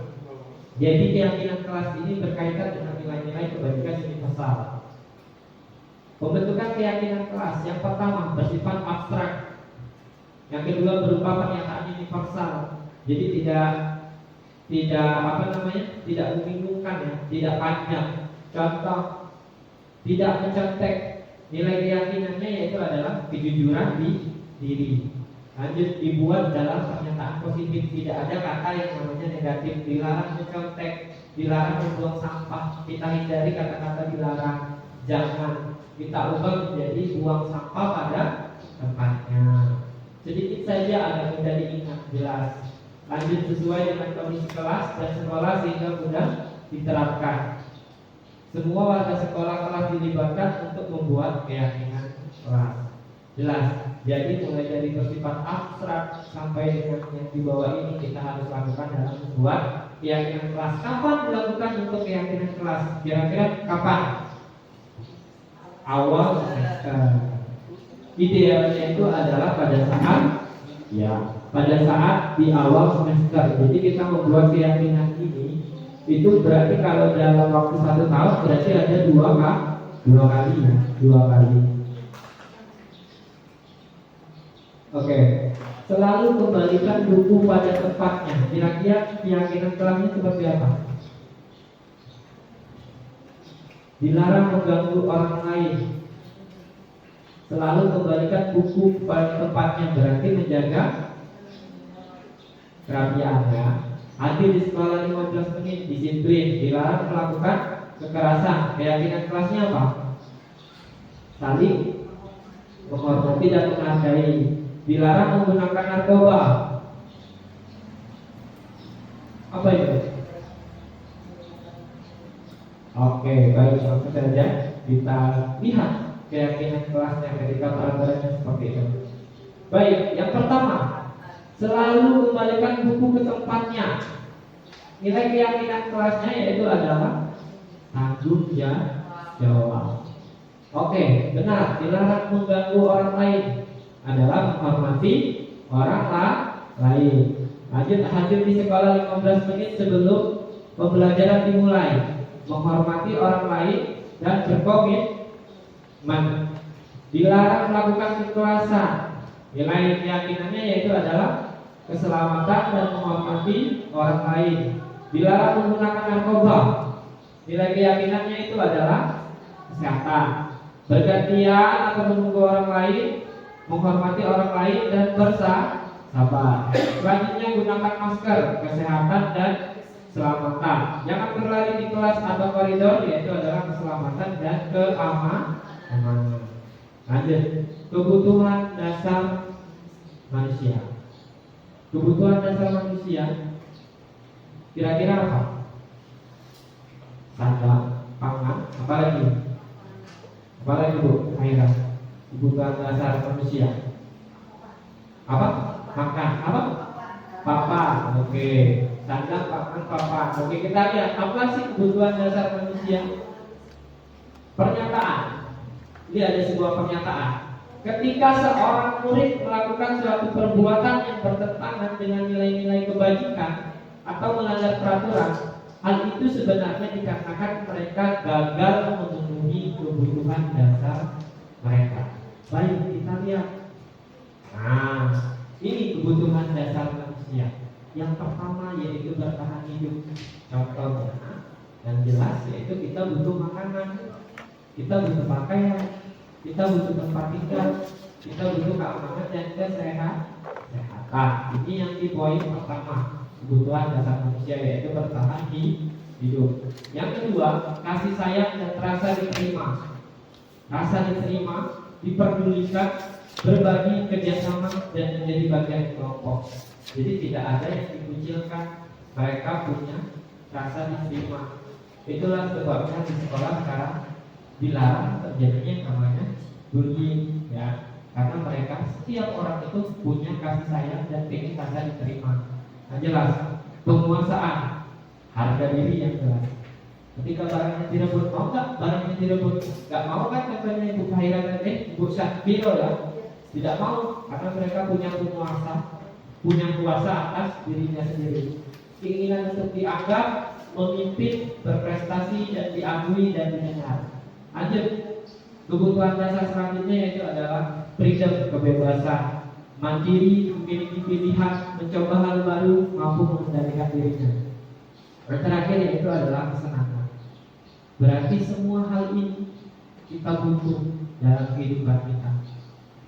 Jadi keyakinan kelas ini berkaitan dengan nilai-nilai kebajikan universal. Pembentukan keyakinan kelas yang pertama bersifat abstrak. Yang kedua berupa pernyataan universal. Jadi tidak membingungkan, ya, tidak panjang. Contoh, tidak mencontek. Nilai keyakinannya yaitu adalah kejujuran di diri. Lanjut, dibuat dalam pernyataan positif. Tidak ada kata yang namanya negatif. Dilarang mencontek, dilarang membuang sampah. Kita hindari kata-kata dilarang. Jangan kita ubah menjadi buang sampah pada tempatnya. Sedikit saja agar mudah diingat, jelas. Lanjut, sesuai dengan kondisi kelas dan sekolah sehingga mudah diterapkan. Semua warga sekolah kelas dilibatkan untuk membuat keyakinan kelas, jelas. Jadi mulai dari bersifat abstrak sampai dengan yang di bawah ini kita harus lakukan dalam membuat keyakinan kelas. Kapan dilakukan untuk keyakinan kelas? Kira-kira kapan? Awal semester. Idealnya itu adalah pada saat di awal semester. Jadi kita membuat keyakinan ini, itu berarti kalau dalam waktu 1 tahun berarti ada dua kali. Oke. Selalu kembalikan buku pada tempatnya. Kira-kira keyakinan kelasnya seperti apa? Dilarang mengganggu orang lain. Selalu kembalikan buku pada tempatnya, berarti menjaga kerapian ya. Hadir di sekolah 15 menit, disiplin, dilarang melakukan kekerasan. Keyakinan kelasnya apa? Saling menghormati dan menghargai. Dilarang menggunakan narkoba. Apa itu? Oke, baik, langsung saja kita lihat keyakinan kelasnya ketika peraturannya seperti itu. Baik, yang pertama, selalu kembalikan buku ke tempatnya. Nilai keyakinan kelasnya yaitu adalah tanggung jawab. Oke, benar. Dilarang mengganggu orang lain adalah menghormati orang lain. Lanjut, hadir di sekolah 15 menit sebelum pembelajaran dimulai. Menghormati orang lain dan berkomitmen. Dilarang melakukan kekerasan. Nilai keyakinannya yaitu adalah keselamatan dan menghormati orang lain. Dilarang menggunakan narkoba. Nilai keyakinannya itu adalah kesehatan. Bergantian atau menunggu orang lain, menghormati orang lain dan bersabar. Selanjutnya gunakan masker, kesehatan dan keselamatan. Jangan berlari di kelas atau koridor, yaitu adalah keselamatan dan keamanan. Lanjut, kebutuhan dasar manusia. Kebutuhan dasar manusia kira-kira apa? Sandang, pangan, apa lagi? Apa lagi Bu? Aira. Kebutuhan dasar manusia. Apa? Makan. Apa? Papan. Oke. Sandang, pakan, papan. Oke, kita lihat apa sih kebutuhan dasar manusia? Pernyataan. Ini ada sebuah pernyataan. Ketika seorang murid melakukan suatu perbuatan yang bertentangan dengan nilai-nilai kebajikan atau melanggar peraturan, hal itu sebenarnya dikarenakan mereka gagal memenuhi kebutuhan dasar mereka. Baik, kita lihat. Nah, ini kebutuhan dasar manusia. Yang pertama yaitu bertahan hidup. Contohnya yang jelas yaitu kita butuh makanan, kita butuh pakaian, kita butuh tempat tinggal, kita butuh keamanan dan kesehatan. Ini yang di poin pertama, kebutuhan dasar manusia yaitu bertahan hidup. Yang kedua, kasih sayang dan rasa diterima. Rasa diterima, diperdulikan, berbagi, kerjasama dan menjadi bagian kelompok. Jadi tidak ada yang dikucilkan, mereka punya rasa diterima. Itulah sebabnya di sekolah sekarang dilarang terjadinya yang namanya bullying, ya, karena mereka setiap orang itu punya kasih sayang dan ingin rasa diterima. Nah, jelas penguasaan, harga diri yang jelas. Ketika barangnya direbut, mau nggak barangnya direbut? Nggak mau kan katanya Ibu Fahira dan Ibu Syahbiro ya? Tidak mau karena mereka punya kuasa atas dirinya sendiri. Keinginan untuk dianggap, memimpin, berprestasi dan diakui dan didengar. Lanjut, kebutuhan dasar selanjutnya yaitu adalah freedom, kebebasan, mandiri, memiliki pilihan, mencoba hal baru, mampu mengendalikan dirinya. Dan terakhir yaitu adalah kesenangan. Berarti semua hal ini kita butuh dalam kehidupan kita.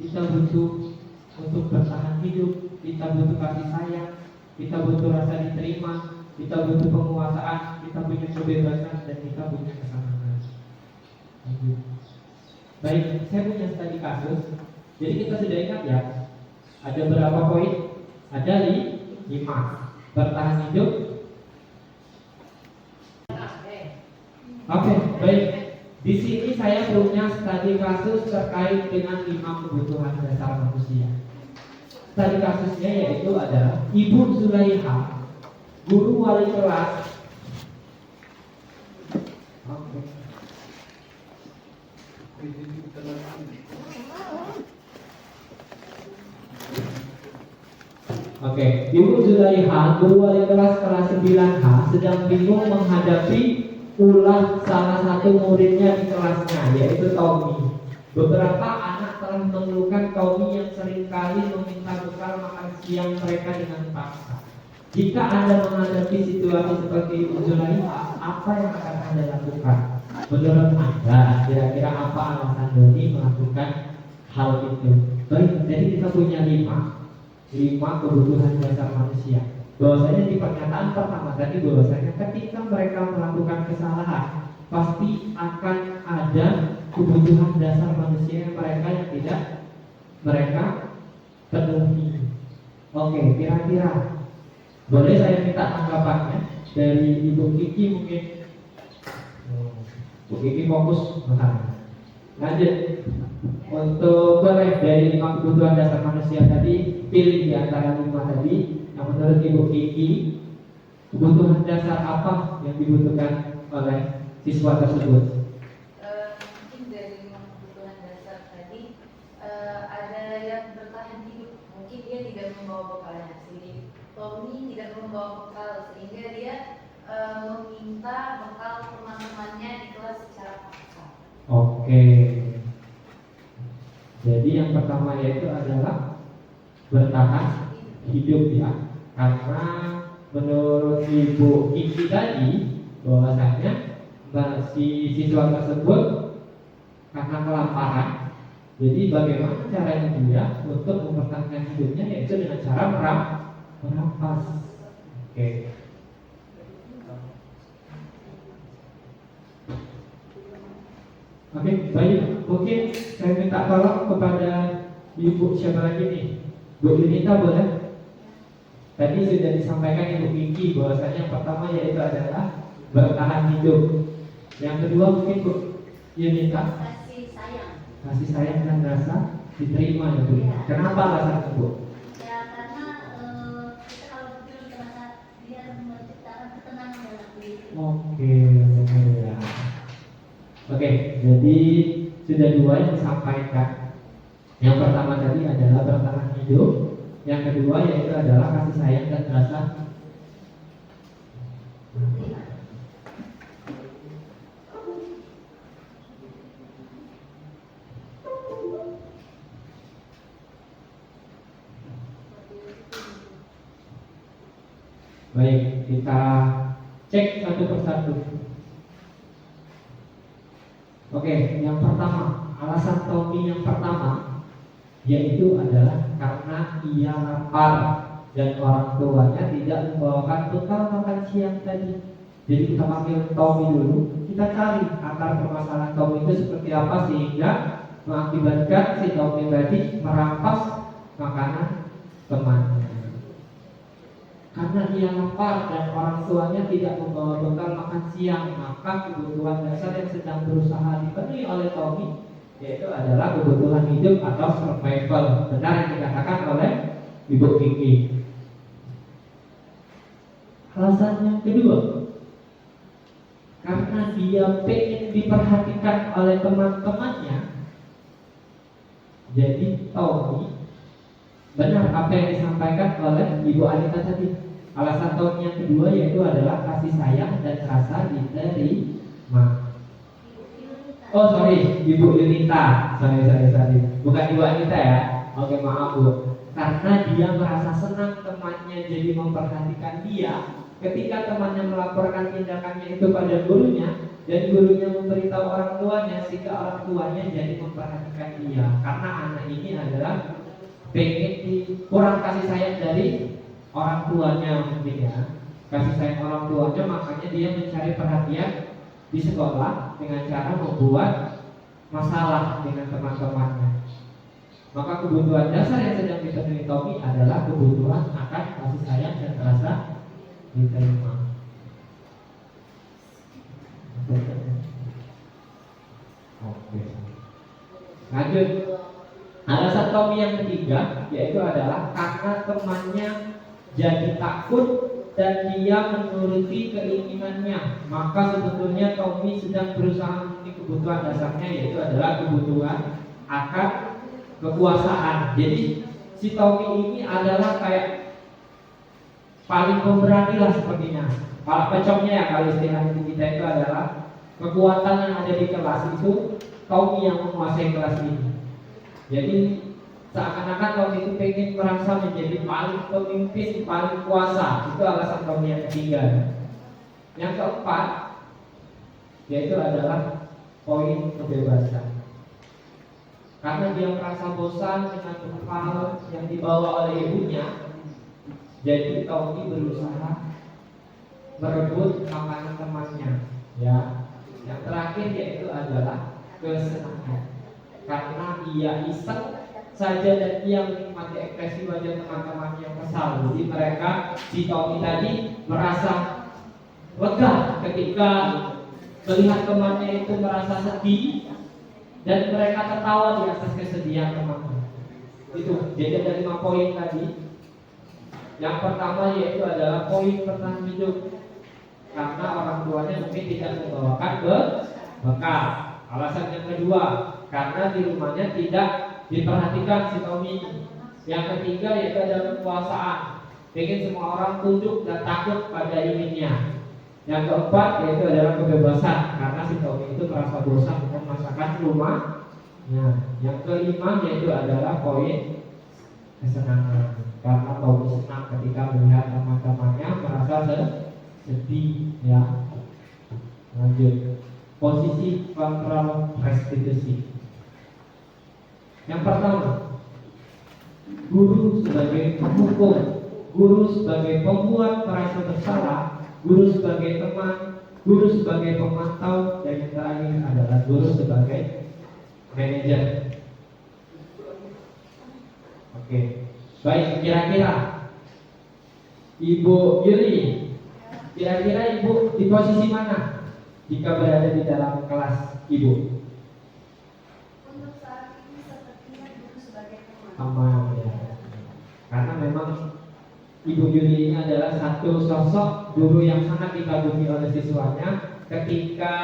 Kita butuh untuk bertahan hidup, kita butuh kasih sayang, kita butuh rasa diterima, kita butuh penguasaan, kita punya kebebasan dan kita punya kesenangan. Baik, saya punya studi kasus. Jadi kita sudah ingat ya, ada berapa poin? Ada 5. Bertahan hidup. Oke, baik. Di sini saya punya studi kasus terkait dengan 5 kebutuhan dasar manusia. Studi kasusnya yaitu adalah Ibu Zulaiha, guru wali kelas. Oke, Ibu Zulaiha, guru wali kelas 9H sedang bingung menghadapi ulah salah satu muridnya di kelasnya, yaitu Tommy. Beberapa anak telah mengeluhkan Tommy yang seringkali meminta bekal makan siang mereka dengan paksa. Jika Anda menghadapi situasi seperti Ibu Zulaiha, apa yang akan Anda lakukan? Menurut Anda, kira-kira apa alasan Doni melakukan hal itu. Baik, jadi kita punya lima kebutuhan dasar manusia. Bahwasanya di pernyataan pertama tadi bahwasanya ketika mereka melakukan kesalahan pasti akan ada kebutuhan dasar manusia mereka yang tidak mereka penuhi. Oke, kira-kira boleh saya minta tanggapannya dari Ibu Kiki mungkin. Bu Kiki fokus lanjut. Untuk boleh dari 5 kebutuhan dasar manusia tadi pilih di antara 5 tadi yang menurut Ibu Kiki kebutuhan dasar apa yang dibutuhkan oleh siswa tersebut. Mungkin dari lima kebutuhan dasar tadi ada yang bertahan hidup. Mungkin dia tidak membawa bekal yang asli. Tommy tidak membawa bekal sehingga dia meminta bekal teman-temannya di kelas secara paksa. Oke. Jadi yang pertama yaitu adalah bertahan hidup ya. Karena menurut Ibu Kiki tadi bahwasanya si siswa tersebut karena kelaparan. Jadi bagaimana caranya dia untuk mempertahankan hidupnya yaitu dengan cara merampas. Oke. Oke, baik. Mungkin saya minta tolong kepada Ibu siapa lagi nih? Bu Yunita boleh? Tadi sudah disampaikan Ibu Kiki bahwasanya yang pertama yaitu adalah bertahan hidup. Yang kedua mungkin Bu Yunita Kasih sayang. kasih sayang dan rasa diterima ya Bu. Iya. Kenapa alasannya Bu? Ya karena kita kalau jujur merasa dia menciptakan ketenangan dalam diri. Oke, ya. Oke, jadi sudah 2 yang disampaikan. Yang pertama tadi adalah bertahan hidup. Yang kedua yaitu adalah kasih sayang dan rasa. Baik, kita cek satu persatu. Oke, yang pertama, alasan Tommy yang pertama yaitu adalah karena ia lapar dan orang tuanya tidak membawakan bekal makan siang tadi. Jadi kita panggil Tommy dulu, kita cari akar permasalahan Tommy itu seperti apa sehingga mengakibatkan si Tommy tadi merampas makanan temannya. Karena ia lapar dan orang tuanya tidak membawa bekal makan siang, maka kebutuhan dasar yang sedang berusaha dipenuhi oleh Tommy yaitu adalah kebutuhan hidup atau survival. Benar yang dikatakan oleh Ibu Kiki. Alasan yang kedua, karena dia pengen diperhatikan oleh teman-temannya. Jadi Tommy, benar apa yang disampaikan oleh Ibu Anita tadi. Alasan Tommy yang kedua yaitu adalah kasih sayang dan rasa diterima. Oh sorry, Ibu Yunita. Sorry. Bukan Ibu Anita ya. Oke, maaf Bu. Karena dia merasa senang temannya jadi memperhatikan dia. Ketika temannya melaporkan tindakannya itu pada gurunya dan gurunya memberitahu orang tuanya, sehingga orang tuanya jadi memperhatikan dia. Karena anak ini adalah pengen kurang kasih sayang dari orang tuanya mungkin ya. Kasih sayang orang tuanya, makanya dia mencari perhatian di sekolah dengan cara membuat masalah dengan teman-temannya. Maka kebutuhan dasar yang sedang dipenuhi Tommy adalah kebutuhan akan kasih sayang dan rasa diterima. Oke. Lanjut. Alasan Tommy yang ketiga yaitu adalah karena temannya jadi takut dan dia menuruti keinginannya. Maka sebetulnya Tommy sedang berusaha memenuhi kebutuhan dasarnya yaitu adalah kebutuhan akan kekuasaan. Jadi si Tommy ini adalah kayak paling pemberani lah sepertinya. Kalau pecongnya ya, kalau istilah kita itu adalah kekuatan yang ada di kelas itu Tommy yang menguasai kelas ini. Jadi seakan-akan Tommy itu pengen merasa menjadi paling pemimpin, paling kuasa. Itu alasan Tommy yang ketiga. Yang keempat yaitu adalah poin kebebasan. karena dia merasa bosan dengan bekal yang dibawa oleh ibunya. Jadi Tommy berusaha merebut makanan temannya, ya. Yang terakhir yaitu adalah kesenangan, karena ia iseng saja dan ia menikmati ekspresi wajah teman-teman yang kesal. Jadi si Tommy tadi merasa lega ketika melihat temannya itu merasa sedih dan mereka tertawa di atas kesedihan temannya. Itu jadi ada 5 poin tadi. Yang pertama yaitu adalah poin bertahan hidup, karena orang tuanya mungkin tidak membawakan bekal. Alasan yang kedua, karena di rumahnya tidak diperhatikan si Tommy. Yang ketiga yaitu adalah kekuasaan, ingin semua orang tunduk dan takut pada ininya. Yang keempat yaitu adalah kebebasan, karena si Tommy itu merasa bosan dengan masakan rumah. Nah, yang kelima yaitu adalah poin kesenangan, karena Tommy senang ketika melihat teman-temannya merasa sedih, ya. Lanjut, posisi kontrol restitusi. Yang pertama, guru sebagai penghukum, guru sebagai pembuat merasa bersalah, guru sebagai teman, guru sebagai pemantau, dan yang terakhir adalah guru sebagai manajer. Oke, baik. Kira-kira Ibu Yuli, kira-kira Ibu di posisi mana jika berada di dalam kelas Ibu? Untuk saat ini sepertinya guru sebagai teman. Aman, ya. Karena memang Ibu Yuli ini adalah satu sosok guru yang sangat dikagumi oleh siswanya. Ketika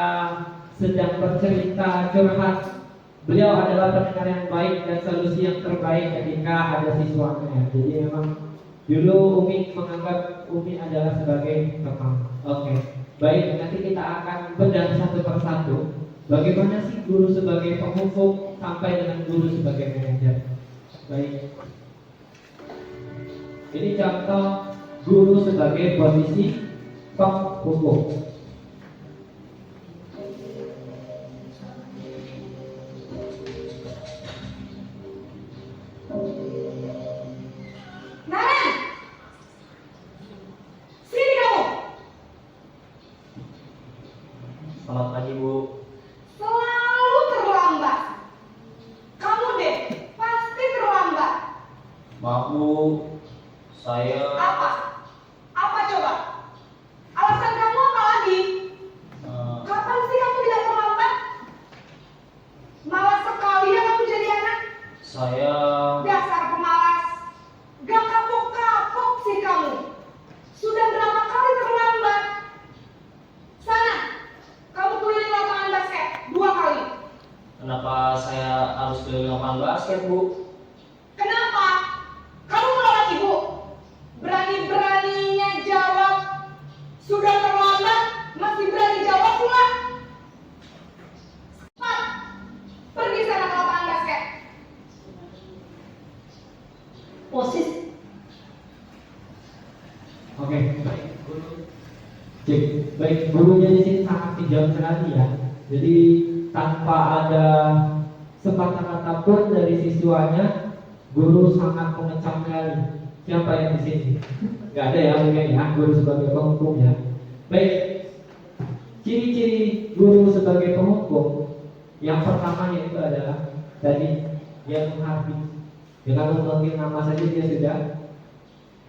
sedang bercerita curhat, beliau adalah pendengar yang baik dan solusi yang terbaik ketika ada siswanya. Jadi memang dulu Umi menganggap Umi adalah sebagai teman. Oke, baik, nanti kita akan bedah satu persatu. Bagaimana sih guru sebagai penghukum sampai dengan guru sebagai manajer? Baik. Ini contoh guru sebagai posisi penghukum. Naren, sini kamu. Selamat pagi, Bu. Selalu terlambat. Kamu deh, pasti terlambat. Maaf, Bu. Saya Apa? Apa coba? Alasan kamu apa lagi? Kapan sih kamu tidak terlambat? Malas sekali ya kamu jadi anak. saya Dasar pemalas. Gak kapok-kapok sih kamu. Sudah berapa kali terlambat? Sana, kamu keliling lapangan basket 2 kali. kenapa saya harus ke lapangan basket, Bu? Kenapa? Kamu menolak ibu? Berani-beraninya jawab. Sudah terlambat, masih berani jawab pula. Cepat, pergi sana ke lapangan basket. Posisi Oke, baik guru. Cek, baik, gurunya di sini sangat kejam sekali ya. Jadi tanpa ada sepatah kata pun dari siswanya, guru sangat mengecam sekali. Siapa yang di sini? Gak ada ya mungkin ya, guru sebagai penghukum ya. Baik, ciri-ciri guru sebagai penghukum yang pertama yaitu adalah tadi dia menghabis. Dengan memanggil nama saja dia sudah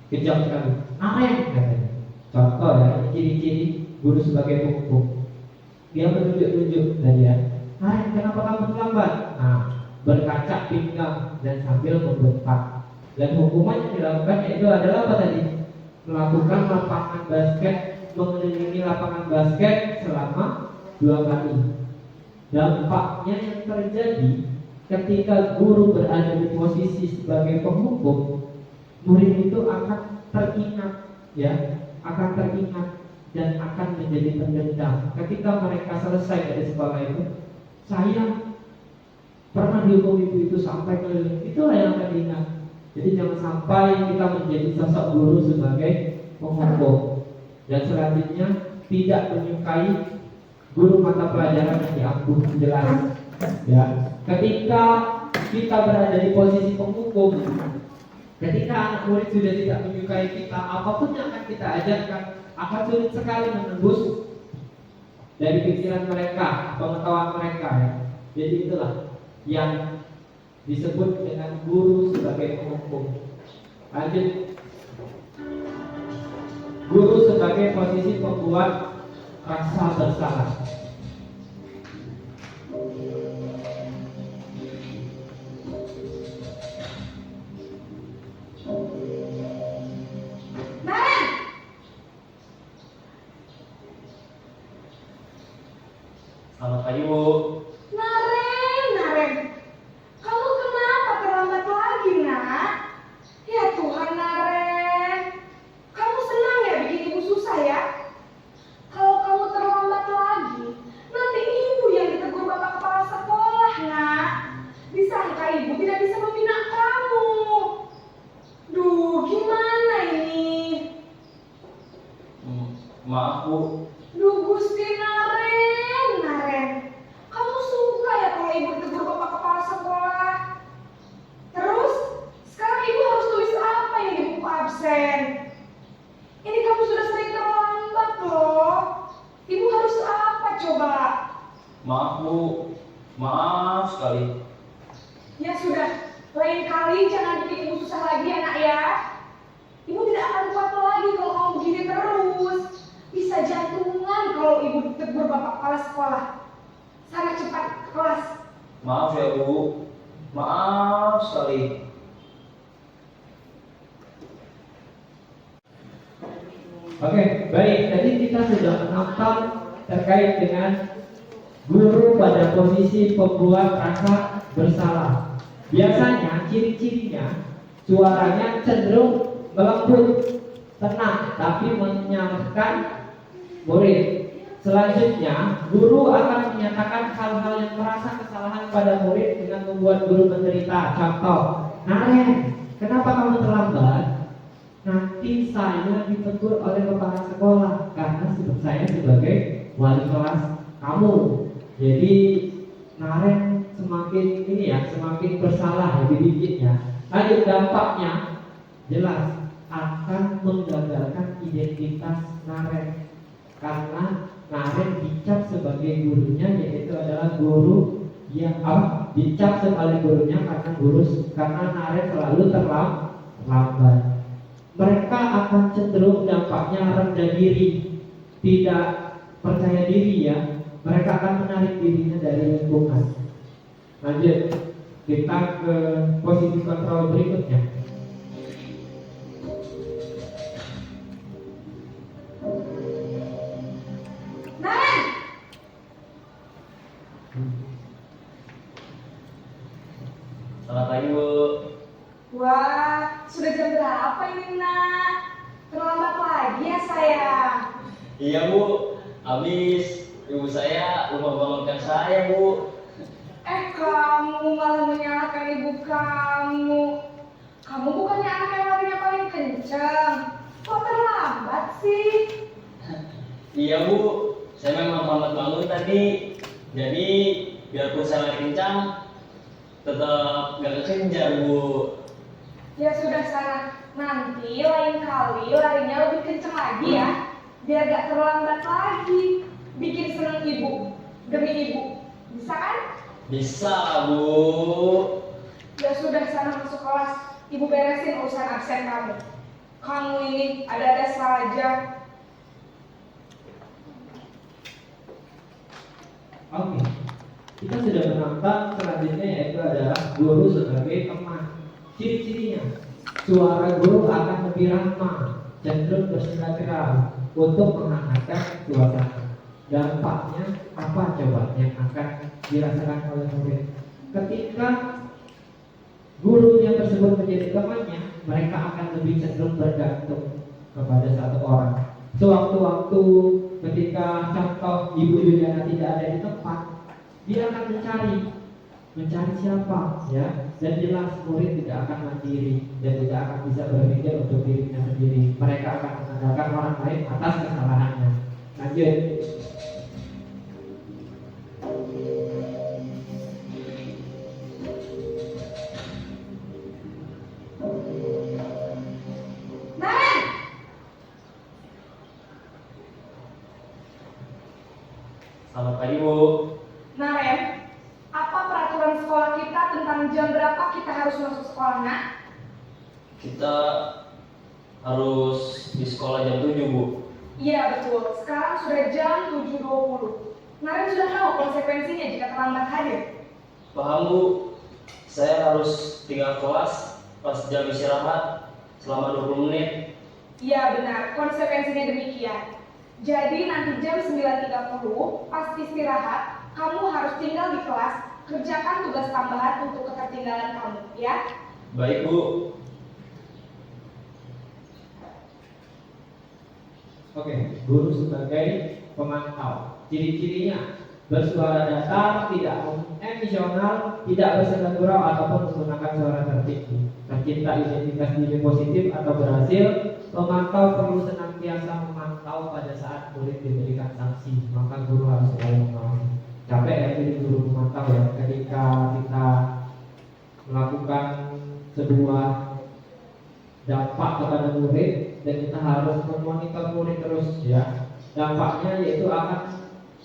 kejam sekali. Naren katanya. Contoh ya, ini ciri-ciri guru sebagai penghukum. Dia menunjuk-nunjuk tadi ya. Naren, kenapa kamu terlambat? Nah, berkaca pinggang dan sambil membentak. Dan hukuman yang dilakukan yaitu adalah apa tadi? Melakukan lapangan basket, mengelilingi lapangan basket selama 2 kali. Dampaknya yang terjadi ketika guru berada di posisi sebagai penghukum, murid itu akan teringat, ya, akan teringat dan akan menjadi pendendam. Ketika mereka selesai dari sekolah itu, saya pernah dihukum ibu itu sampai keliling. Itulah yang akan diingat. Jadi jangan sampai kita menjadi sosok guru sebagai penghukum. Dan selanjutnya tidak menyukai guru mata pelajaran yang diambil jelas. Ya, ketika kita berada di posisi penghukum. Ketika anak murid sudah tidak menyukai kita, apapun yang akan kita ajarkan akan sulit sekali menembus dari pikiran mereka, pengetahuan mereka ya. Jadi itulah yang disebut dengan guru sebagai penghukum. Lanjut. Guru sebagai posisi pembuat rasa bersalah. Selamat pagi, Bu. Naren, kamu kenapa terlambat lagi, nak? Ya Tuhan, Naren, kamu senang ya bikin ibu susah ya? Kalau kamu terlambat lagi, nanti ibu yang ditegur bapak kepala sekolah, nak. Disangka ibu tidak bisa membina kamu. Duh, gimana ini? Maaf, Bu. Duh, Gusti Naren, kamu suka ya kalau ibu ditegur bapak kepala sekolah? Terus, sekarang ibu harus tulis apa yang di buku absen? Ini kamu sudah sering terlambat loh. Ibu harus apa coba? Maaf, Bu. Maaf sekali. Ya sudah, lain kali jangan bikin ibu susah lagi ya nak ya. Ibu tidak akan kuat lagi kalau kamu begini terus. Bisa jantungan kalau ibu ditegur bapak kepala sekolah. Sana cepat ke kelas. Maaf ya, Bu. Maaf sekali. Oke, baik. Tadi kita sudah menonton terkait dengan guru pada posisi pembuat rasa bersalah. Biasanya ciri-cirinya suaranya cenderung melembut, tenang, tapi menyalahkan murid. Selanjutnya, guru akan menyatakan hal-hal yang merasa kesalahan pada murid dengan membuat guru menderita. Contoh, Naren, kenapa kamu terlambat? Nanti saya ditegur oleh kepala sekolah karena saya sebagai wali kelas kamu. Jadi Naren semakin semakin bersalah dikit ya. Lanjut, dampaknya jelas akan menggagalkan identitas Naren karena Naren dicap sebagai gurunya, yaitu adalah guru yang dicap sebagai gurunya karena Naren selalu terlambat. Mereka akan cenderung dampaknya rendah diri, tidak percaya diri ya. Mereka akan menarik dirinya dari lingkungan. Lanjut, kita ke posisi kontrol berikutnya. Selamat pagi, Bu. Wah, sudah jam berapa ini nak? Terlambat lagi ya sayang. Iya, Bu. Habis ibu saya lupa bangunkan saya, Bu. Kamu malah menyalahkan ibu kamu. Kamu bukannya anak yang larinya paling kencang. Kok terlambat sih? Iya, Bu. Saya memang lambat bangun tadi. Jadi biarpun saya lari kencang, tetap gak kekejar, Bu. Ya sudah sana. Nanti lain kali larinya lebih kencang lagi ya. Biar gak terlambat lagi. Bikin seneng ibu. Demi ibu. Bisa kan? Bisa, Bu. Ya sudah sana masuk kelas. Ibu beresin urusan absen kamu. Kamu ini ada-ada saja. Oke, kita sudah menonton selanjutnya, yaitu adalah guru sebagai teman. Ciri-cirinya, suara guru akan lebih ramah, cenderung berserak-serak untuk menghangatkan suasana. Dampaknya apa coba yang akan dirasakan oleh murid? Ketika gurunya tersebut menjadi temannya, mereka akan lebih cenderung bergantung kepada satu orang. Sewaktu-waktu ketika contoh Ibu Juliana tidak ada di tempat, dia akan mencari siapa ya, dan jelas murid tidak akan mandiri dan tidak akan bisa berpikir untuk dirinya sendiri. Mereka akan mengandalkan orang lain atas kesalahannya. Lanjut. Selamat pagi, Bu. Nah, Ren, apa peraturan sekolah kita tentang jam berapa kita harus masuk sekolah, nak? Kita harus di sekolah jam 7, Bu. Iya, betul. Sekarang sudah jam 7.20. Nah, Ren sudah tahu konsekuensinya jika terlambat hadir. Paham, Bu. Saya harus tinggal kelas pas jam istirahat selama 20 menit. Iya, benar. Konsekuensinya demikian. Jadi nanti jam 9.30 pas istirahat, kamu harus tinggal di kelas, kerjakan tugas tambahan untuk ketertinggalan kamu, ya? Baik, Bu. Oke, guru sebagai pemantau. Ciri-cirinya bersuara datar, tidak emosional, tidak bersenda gurau ataupun menggunakan suara tertinggi. Tercipta identitas diri positif atau berhasil. Pemantau perlu senantiasa memantau pada saat murid diberikan sanksi. Maka guru harus selalu mengawasi. Capek ya jadi guru pemantau ya. Ketika kita melakukan sebuah dampak kepada murid dan kita harus memonitor murid terus ya. Dampaknya yaitu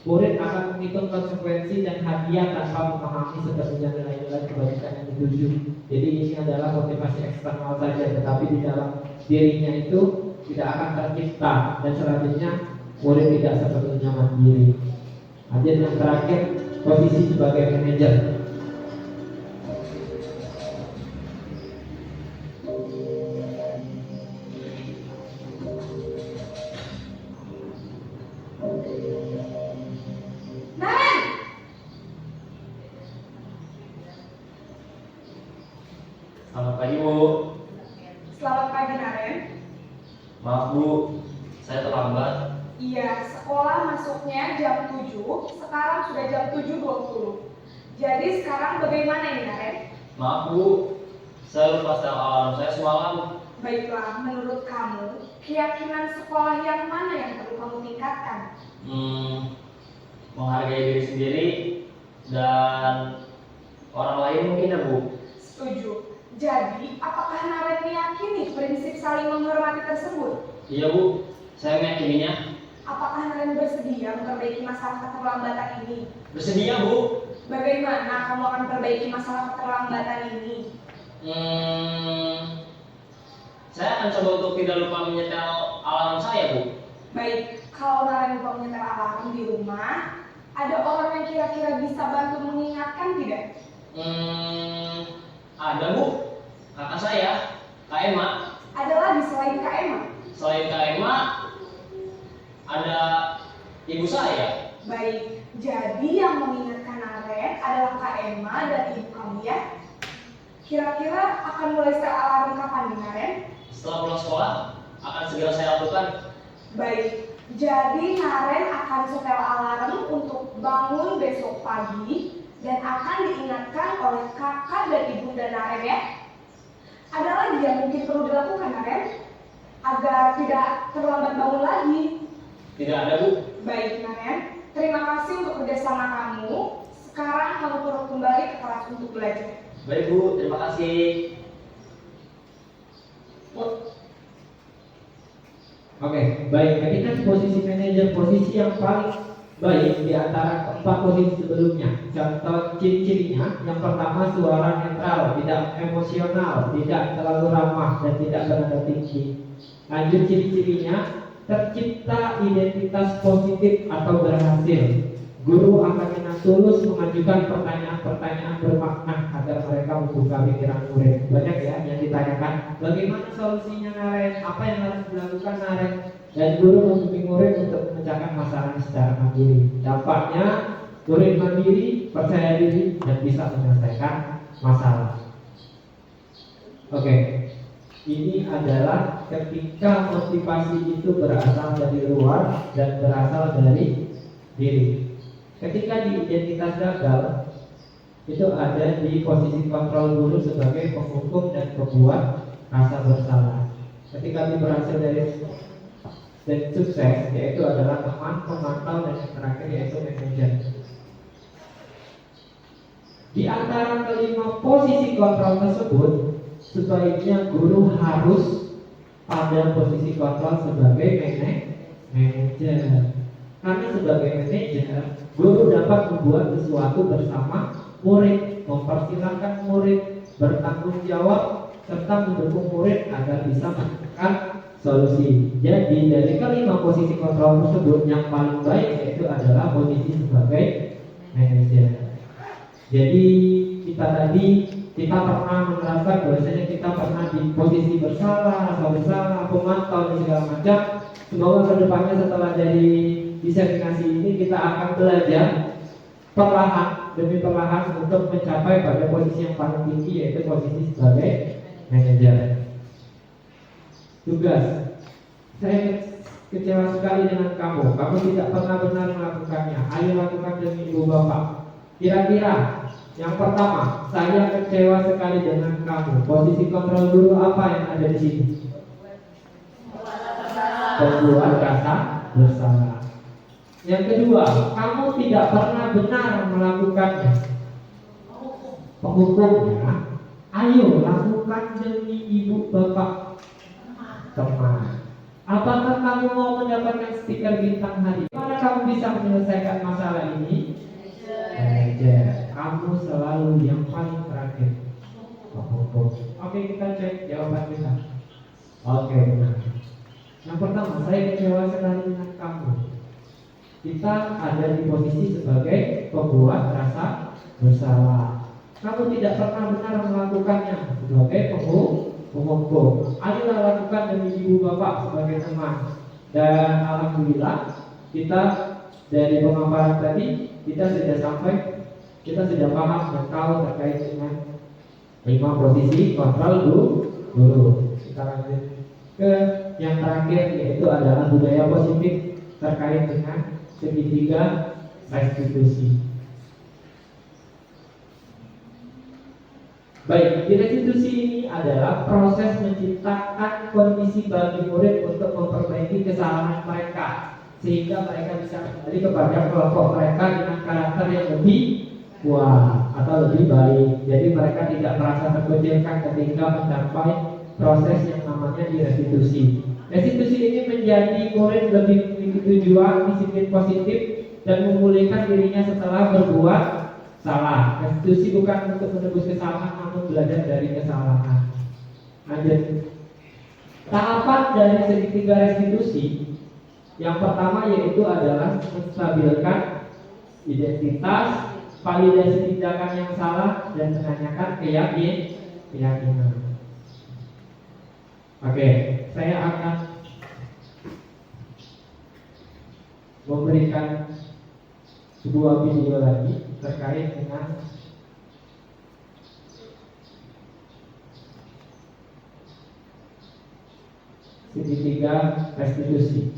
murid akan menghitung konsekuensi dan hadiah tanpa memahami sebenarnya nilai-nilai kebaikan yang dituju. Jadi ini adalah motivasi eksternal saja, tetapi di dalam dirinya itu tidak akan tercipta dan selanjutnya murid tidak sepenuhnya mandiri. Lanjut yang terakhir, posisi sebagai manajer. Selamat pagi, Bu. Selamat pagi, Naren. Maaf, Bu. Saya terlambat. Iya, sekolah masuknya jam 7, sekarang sudah jam 7.20. Jadi sekarang bagaimana ini, Naren? Maaf, Bu. Saya lupa setel alarm saya semalam. Baiklah, menurut kamu, keyakinan sekolah yang mana yang perlu kamu tingkatkan? Menghargai diri sendiri dan orang lain mungkin ya, Bu. Setuju. Jadi, apakah Naren meyakini prinsip saling menghormati tersebut? Iya, Bu. Saya meyakininya. Apakah Naren bersedia memperbaiki masalah keterlambatan ini? Bersedia, Bu. Bagaimana kamu akan memperbaiki masalah keterlambatan ini? Saya akan coba untuk tidak lupa menyetel alarm saya, Bu. Baik, kalau Naren lupa menyetel alarm di rumah, ada orang yang kira-kira bisa bantu mengingatkan tidak? Ada, Bu. Kakak saya, Kak Emma. Ada lagi selain Kak Emma? Selain Kak Emma, ada ibu saya. Baik, jadi yang mengingatkan Naren adalah Kak Emma dan ibu kamu ya? Kira-kira akan mulai setel alarm kapan nih, Naren? Setelah pulang sekolah, akan segera saya lakukan. Baik, jadi Naren akan setel alarm untuk bangun besok pagi dan akan diingatkan oleh kakak dan ibunda Naren ya. Ada lagi yang mungkin perlu dilakukan, Naren, agar tidak terlambat bangun lagi? Tidak ada, Bu. Baik, Naren, terima kasih untuk kerjasama kamu. Sekarang kamu turun kembali ke kelas untuk belajar. Baik, Bu. Terima kasih. Oke, baik. Jadi kan posisi manajer, posisi yang paling baik di antara keempat posisi sebelumnya. Contoh ciri-cirinya, yang pertama suara netral, tidak emosional, tidak terlalu ramah, dan tidak bernada tinggi. Lanjut ciri-cirinya, tercipta identitas positif atau berhasil. Guru akan dengan tulus mengajukan pertanyaan-pertanyaan bermakna agar mereka membuka pikiran murid. Banyak ya yang ditanyakan, bagaimana solusinya, Naren? Apa yang harus dilakukan, Naren? Dan guru membimbing murid untuk memecahkan masalah secara mandiri. Dampaknya, murid mandiri, percaya diri, dan bisa menyelesaikan masalah. Oke, ini adalah ketika motivasi itu berasal dari luar dan berasal dari diri. Ketika di identitas gagal, itu ada di posisi kontrol guru sebagai penghukum dan pembuat rasa bersalah. Ketika dia berhasil dan sukses, yaitu adalah teman, pemantau, dan yang terakhir yaitu manajer. Di antara kelima posisi kontrol tersebut, sebaiknya guru harus pada posisi kontrol sebagai manajer. Karena sebagai manajer, guru dapat membuat sesuatu bersama murid, mempersilahkan murid bertanggung jawab, serta mendukung murid agar bisa menemukan solusi. Jadi dari kelima posisi kontrol tersebut, yang paling baik yaitu adalah posisi sebagai manajer. Jadi kita pernah menerapkan bahwasanya kita pernah di posisi bersalah, rasa bersalah, pemantau dan segala macam. Semoga kedepannya setelah dari diseminasi ini kita akan belajar perlahan demi perlahan untuk mencapai pada posisi yang paling tinggi, yaitu posisi sebagai manajer. Tugas, saya kecewa sekali dengan kamu. Kamu tidak pernah benar melakukannya. Ayo lakukan demi ibu bapak. Kira-kira yang pertama, saya kecewa sekali dengan kamu. Posisi kontrol guru apa yang ada di sini? Membuat rasa bersalah. Yang kedua, kamu tidak pernah benar melakukannya. Penghukumnya, ayo lakukan demi ibu bapak teman. Apakah kamu mau mendapatkan stiker bintang hari? Bagaimana kamu bisa menyelesaikan masalah ini? Manajer, kamu selalu yang paling terakhir. Oke, kita cek jawaban kita. Oke, benar. Yang pertama, saya kecewa sekali dengan kamu. Kita ada di posisi sebagai pembuat rasa bersalah. Kamu tidak pernah benar melakukannya sebagai penghukum. Ayolah lakukan demi ibu bapak sebagai teman. Dan alhamdulillah kita dari pemaparan tadi kita sudah paham dan tahu terkait dengan 5 posisi kontrol dulu. Kita lanjut ke yang terakhir, yaitu adalah budaya positif terkait dengan segitiga restitusi. Baik, di restitusi ini adalah proses menciptakan kondisi bagi murid untuk memperbaiki kesalahan mereka, sehingga mereka bisa kembali kepada kelompok mereka dengan karakter yang lebih kuat atau lebih baik. Jadi mereka tidak merasa terkucilkan ketika mencapai proses yang namanya di restitusi. Restitusi ini menjadi murid lebih memiliki tujuan, disiplin positif, dan memulihkan dirinya setelah berbuat salah. Restitusi bukan untuk menebus kesalahan, namun belajar dari kesalahan. Lanjut. Tahapan dari segitiga restitusi yang pertama yaitu adalah menstabilkan identitas, validasi tindakan yang salah, dan menanyakan keyakinan. Oke, saya akan memberikan sebuah video lagi terkait dengan segitiga restitusi.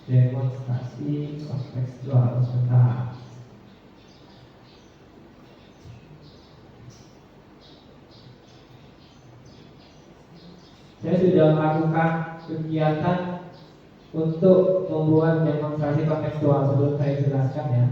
Demonstrasi kontekstual sebentar. Saya sudah melakukan kegiatan untuk membuat demonstrasi kontekstual. Sebelum saya jelaskan ya.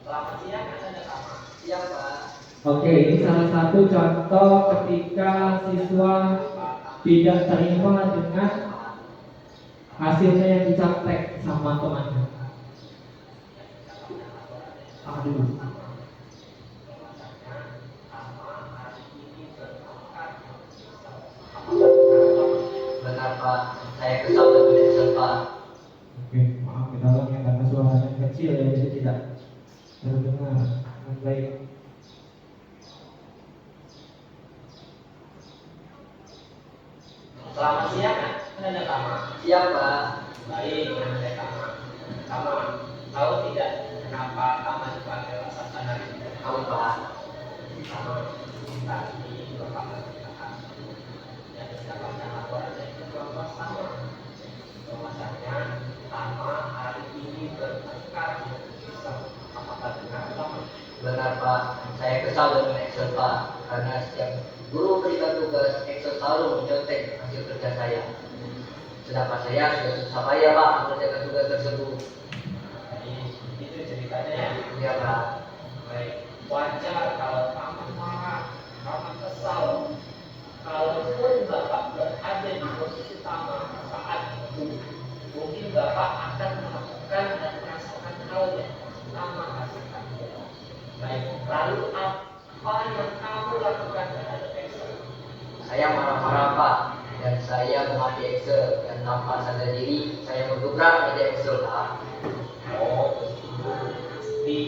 Selamat siang, Anda sama. Siang, Pak. Oke, ini salah satu contoh ketika siswa tidak terima dengan hasilnya yang dicatat sama temannya. Aduh. Benar, Pak. Saya kesal dan menyesal, Pak. Oke, maaf kita ulangi karena suaranya kecil ya, jadi tidak terdengar dengan baik. Selamat siang, Anda sama. Siang, Pak. Baik, Anda sama. Kamu tahu tidak kenapa Benar Pak, saya kesal dengan Excel Pak, karena setiap guru berikan tugas, Excel selalu mencontek hasil kerja saya. Sedangkan saya sudah susah payah Pak mengerjakan tugas tersebut. Jadi itu ceritanya ya. Iya Pak. Baik, wajar kalau kamu marah, kamu kesal. Kalaupun Bapak berada di posisi sama saat itu, mungkin Bapak akan melakukan dan merasakan hal yang sama rasakan. Baik, lalu apa yang kamu lakukan terhadap Excel? Saya marah-marah Pak, dan saya memaki Excel, dan tanpa sadar diri saya menggebrak meja Excel Pak. Oh, pasti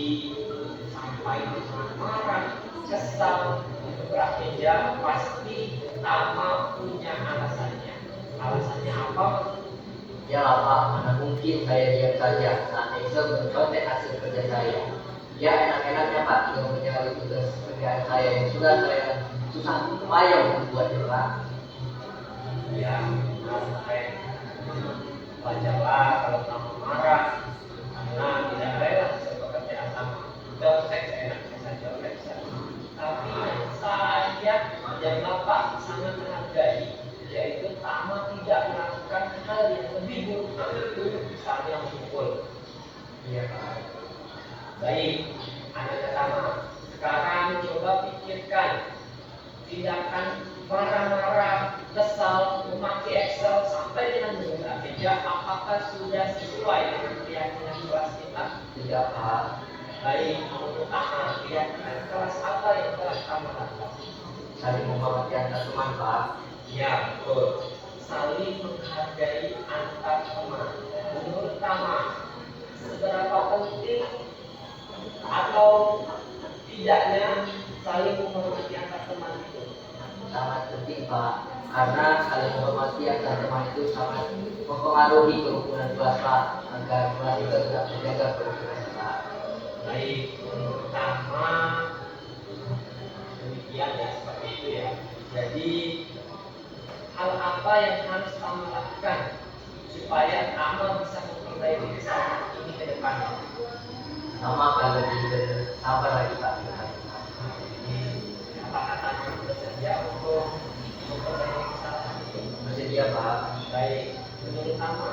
sampai marah, kesal, berat meja, pasti Tama punya alasannya. Alasannya apa? Ya lah Pak, mana mungkin saya diam saja saat Excel mencontek hasil kerja saya. Ya enak-enaknya Pak tinggal mencari tugas kerjaan saya yang sudah saya susah payah membuatnya Pak. Ya, sampai wajarlah kalau kamu marah karena tidak rela hasil pekerjaan sama. Contek seenaknya saja oleh saya. Tapi saya yang Bapak sangat menghargai, yaitu Tama tidak melakukan hal yang lebih buruk, yaitu misalnya memukul. Iya Pak. Baik, anak Tama, sekarang coba pikirkan tindakan marah-marah, kesal, memakai Excel sampai dengan menggunakan meja, apakah sudah sesuai dengan keyakinan kelas kita? Tidak Pak. Baik, untuk Tama, keyakinan kelas apa yang telah kamu lakukan? Saling menghormati antar teman Pak. Ya, betul. Saling menghargai antar teman. Menurut Tama, seberapa penting atau tidaknya saling menghormati antar teman itu? Sangat penting Pak, karena saling menghormati antar teman itu sangat mempengaruhi kerukunan kelas Pak, agar kelas itu tetap menjaga kerukunan Pak. Baik, menurut Tama demikian ya, seperti itu ya. Jadi hal apa yang harus Tama lakukan supaya Tama bisa memperbaiki kesalahan ini ke depannya? Sama akan lebih bersabar lagi Pak. Apakah Tama bersedia untuk memperbaiki kesalahan itu? Bersedia Pak. Baik, menurut Tama,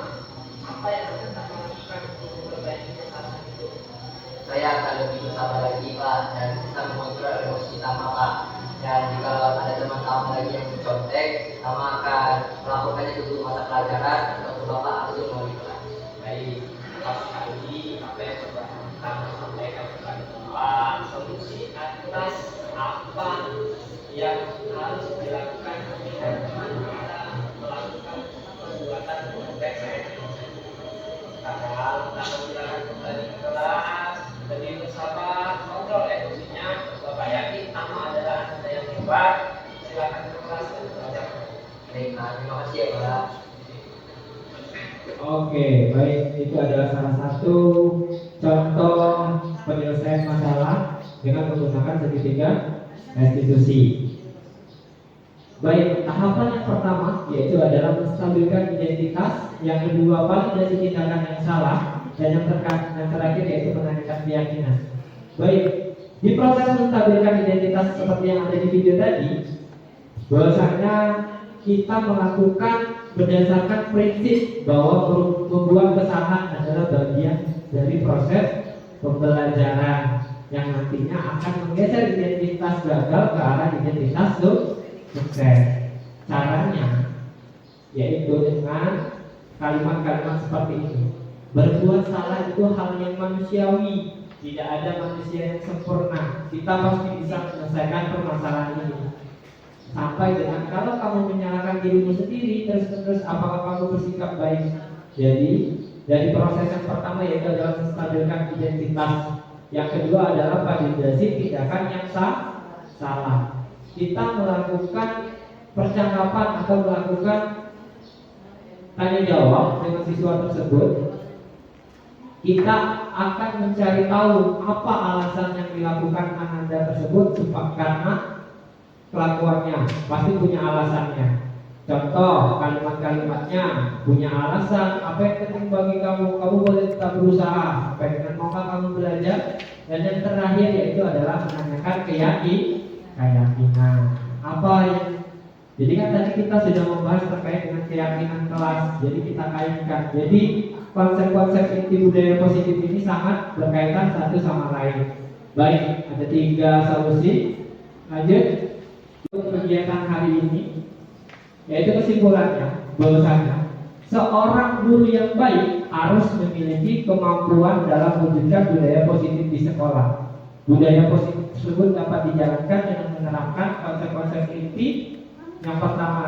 apa yang akan Tama lakukan untuk memperbaiki kesalahan itu? Saya akan lebih bersabar lagi Pak, dan bisa mengontrol emosi Tama Pak. Dan jika ada teman Tama lagi yang mencontek, Tama akan melakukannya ke guru mata pelajaran atau ke Bapak langsung melalui kelas. Baik, pas sekali apa yang sudah Tama sampaikan kepada Bapak, solusi atas apa yang harus dilakukan ketika kita melakukan perbuatan kontek saya. Sekarang Tama silakan kembali ke kelas, lebih bersabar, kontrol emosinya. Bapak yakin Tama adalah anak yang hebat. Silakan ke kelas dan belajar. Baik Pak, terima kasih ya Pak. Oke, baik. Itu adalah salah satu contoh penyelesaian masalah dengan menggunakan segitiga restitusi. Baik, tahapan yang pertama yaitu adalah menstabilkan identitas. Yang kedua, validasi tindakan yang salah. Dan yang terakhir yaitu menanyakan keyakinan. Baik, di proses menstabilkan identitas seperti yang ada di video tadi, bahwasanya kita melakukan berdasarkan prinsip bahwa membuat kesalahan adalah bagian dari proses pembelajaran yang nantinya akan menggeser identitas gagal ke arah identitas sukses. Caranya yaitu dengan kalimat-kalimat seperti ini. Berbuat salah itu hal yang manusiawi, tidak ada manusia yang sempurna. Kita pasti bisa menyelesaikan permasalahan ini. Sampai dengan kalau kamu menyalahkan dirimu sendiri terus-menerus, apakah kamu bersikap baik? Jadi dari proses yang pertama yaitu adalah menstabilkan identitas. Yang kedua adalah validasi tindakan yang salah. Kita melakukan percakapan atau melakukan tanya jawab dengan siswa tersebut. Kita akan mencari tahu apa alasan yang dilakukan Ananda tersebut, karena kelakuannya pasti punya alasannya. Contoh kalimat-kalimatnya punya alasan apa yang penting bagi kamu, kamu boleh tetap berusaha sampai dengan maukah kamu belajar. Dan yang terakhir yaitu adalah menanyakan keyakinan. Apa yang jadi kan tadi kita sudah membahas terkait dengan keyakinan kelas. Jadi kita kaitkan. Jadi konsep-konsep inti budaya positif ini sangat berkaitan satu sama lain. Baik, ada 3 solusi. Lanjut untuk kegiatan hari ini, yaitu kesimpulannya bahwasanya seorang guru yang baik harus memiliki kemampuan dalam mewujudkan budaya positif di sekolah. Budaya positif tersebut dapat dijalankan dengan menerapkan konsep-konsep inti. Yang pertama,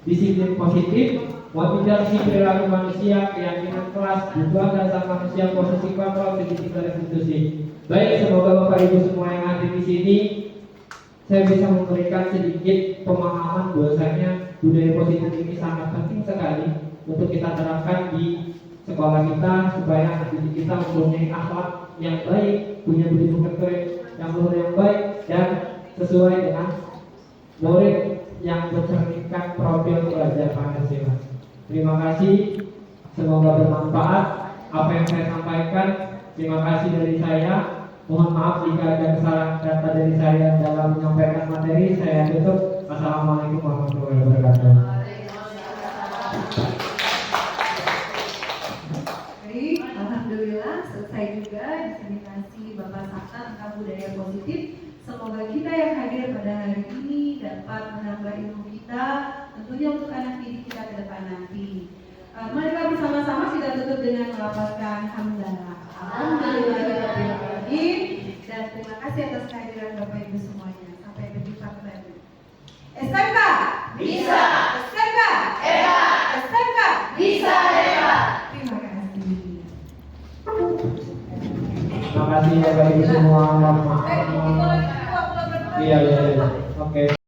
disiplin positif, motivasi perilaku manusia, keyakinan kelas, tujuan dasar manusia, posisi kontrol, segitiga restitusi. Baik, semoga Bapak Ibu semua yang hadir di sini saya bisa memberikan sedikit pemahaman bahwasanya budaya positif ini sangat penting sekali untuk kita terapkan di sekolah kita supaya anak didik kita mempunyai akhlak yang baik, punya budi pekerti yang luhur yang baik dan sesuai dengan murid yang mencerminkan profil pelajar Pancasila. Terima kasih, semoga bermanfaat apa yang saya sampaikan. Terima kasih dari saya. Mohon maaf jika ada kesalahan kata dari saya dalam menyampaikan materi. Saya tutup. Assalamualaikum warahmatullahi wabarakatuh. Baik, alhamdulillah selesai juga diseminasi Bapak Sakta tentang budaya positif. Semoga kita yang hadir pada hari ini dapat menambah ilmu kita, tentunya untuk anak didik kita ke depan nanti. Marilah bersama-sama kita tutup dengan melafazkan hamdalah. Alhamdulillahirobbilalamin. Dan terima kasih atas kehadiran Bapak Ibu semuanya. Sampai berjumpa kembali. SMK bisa, SMK hebat, SMK bisa hebat. Terima kasih. Terima kasih Bapak Ibu semua. Maaf. Iya. Oke.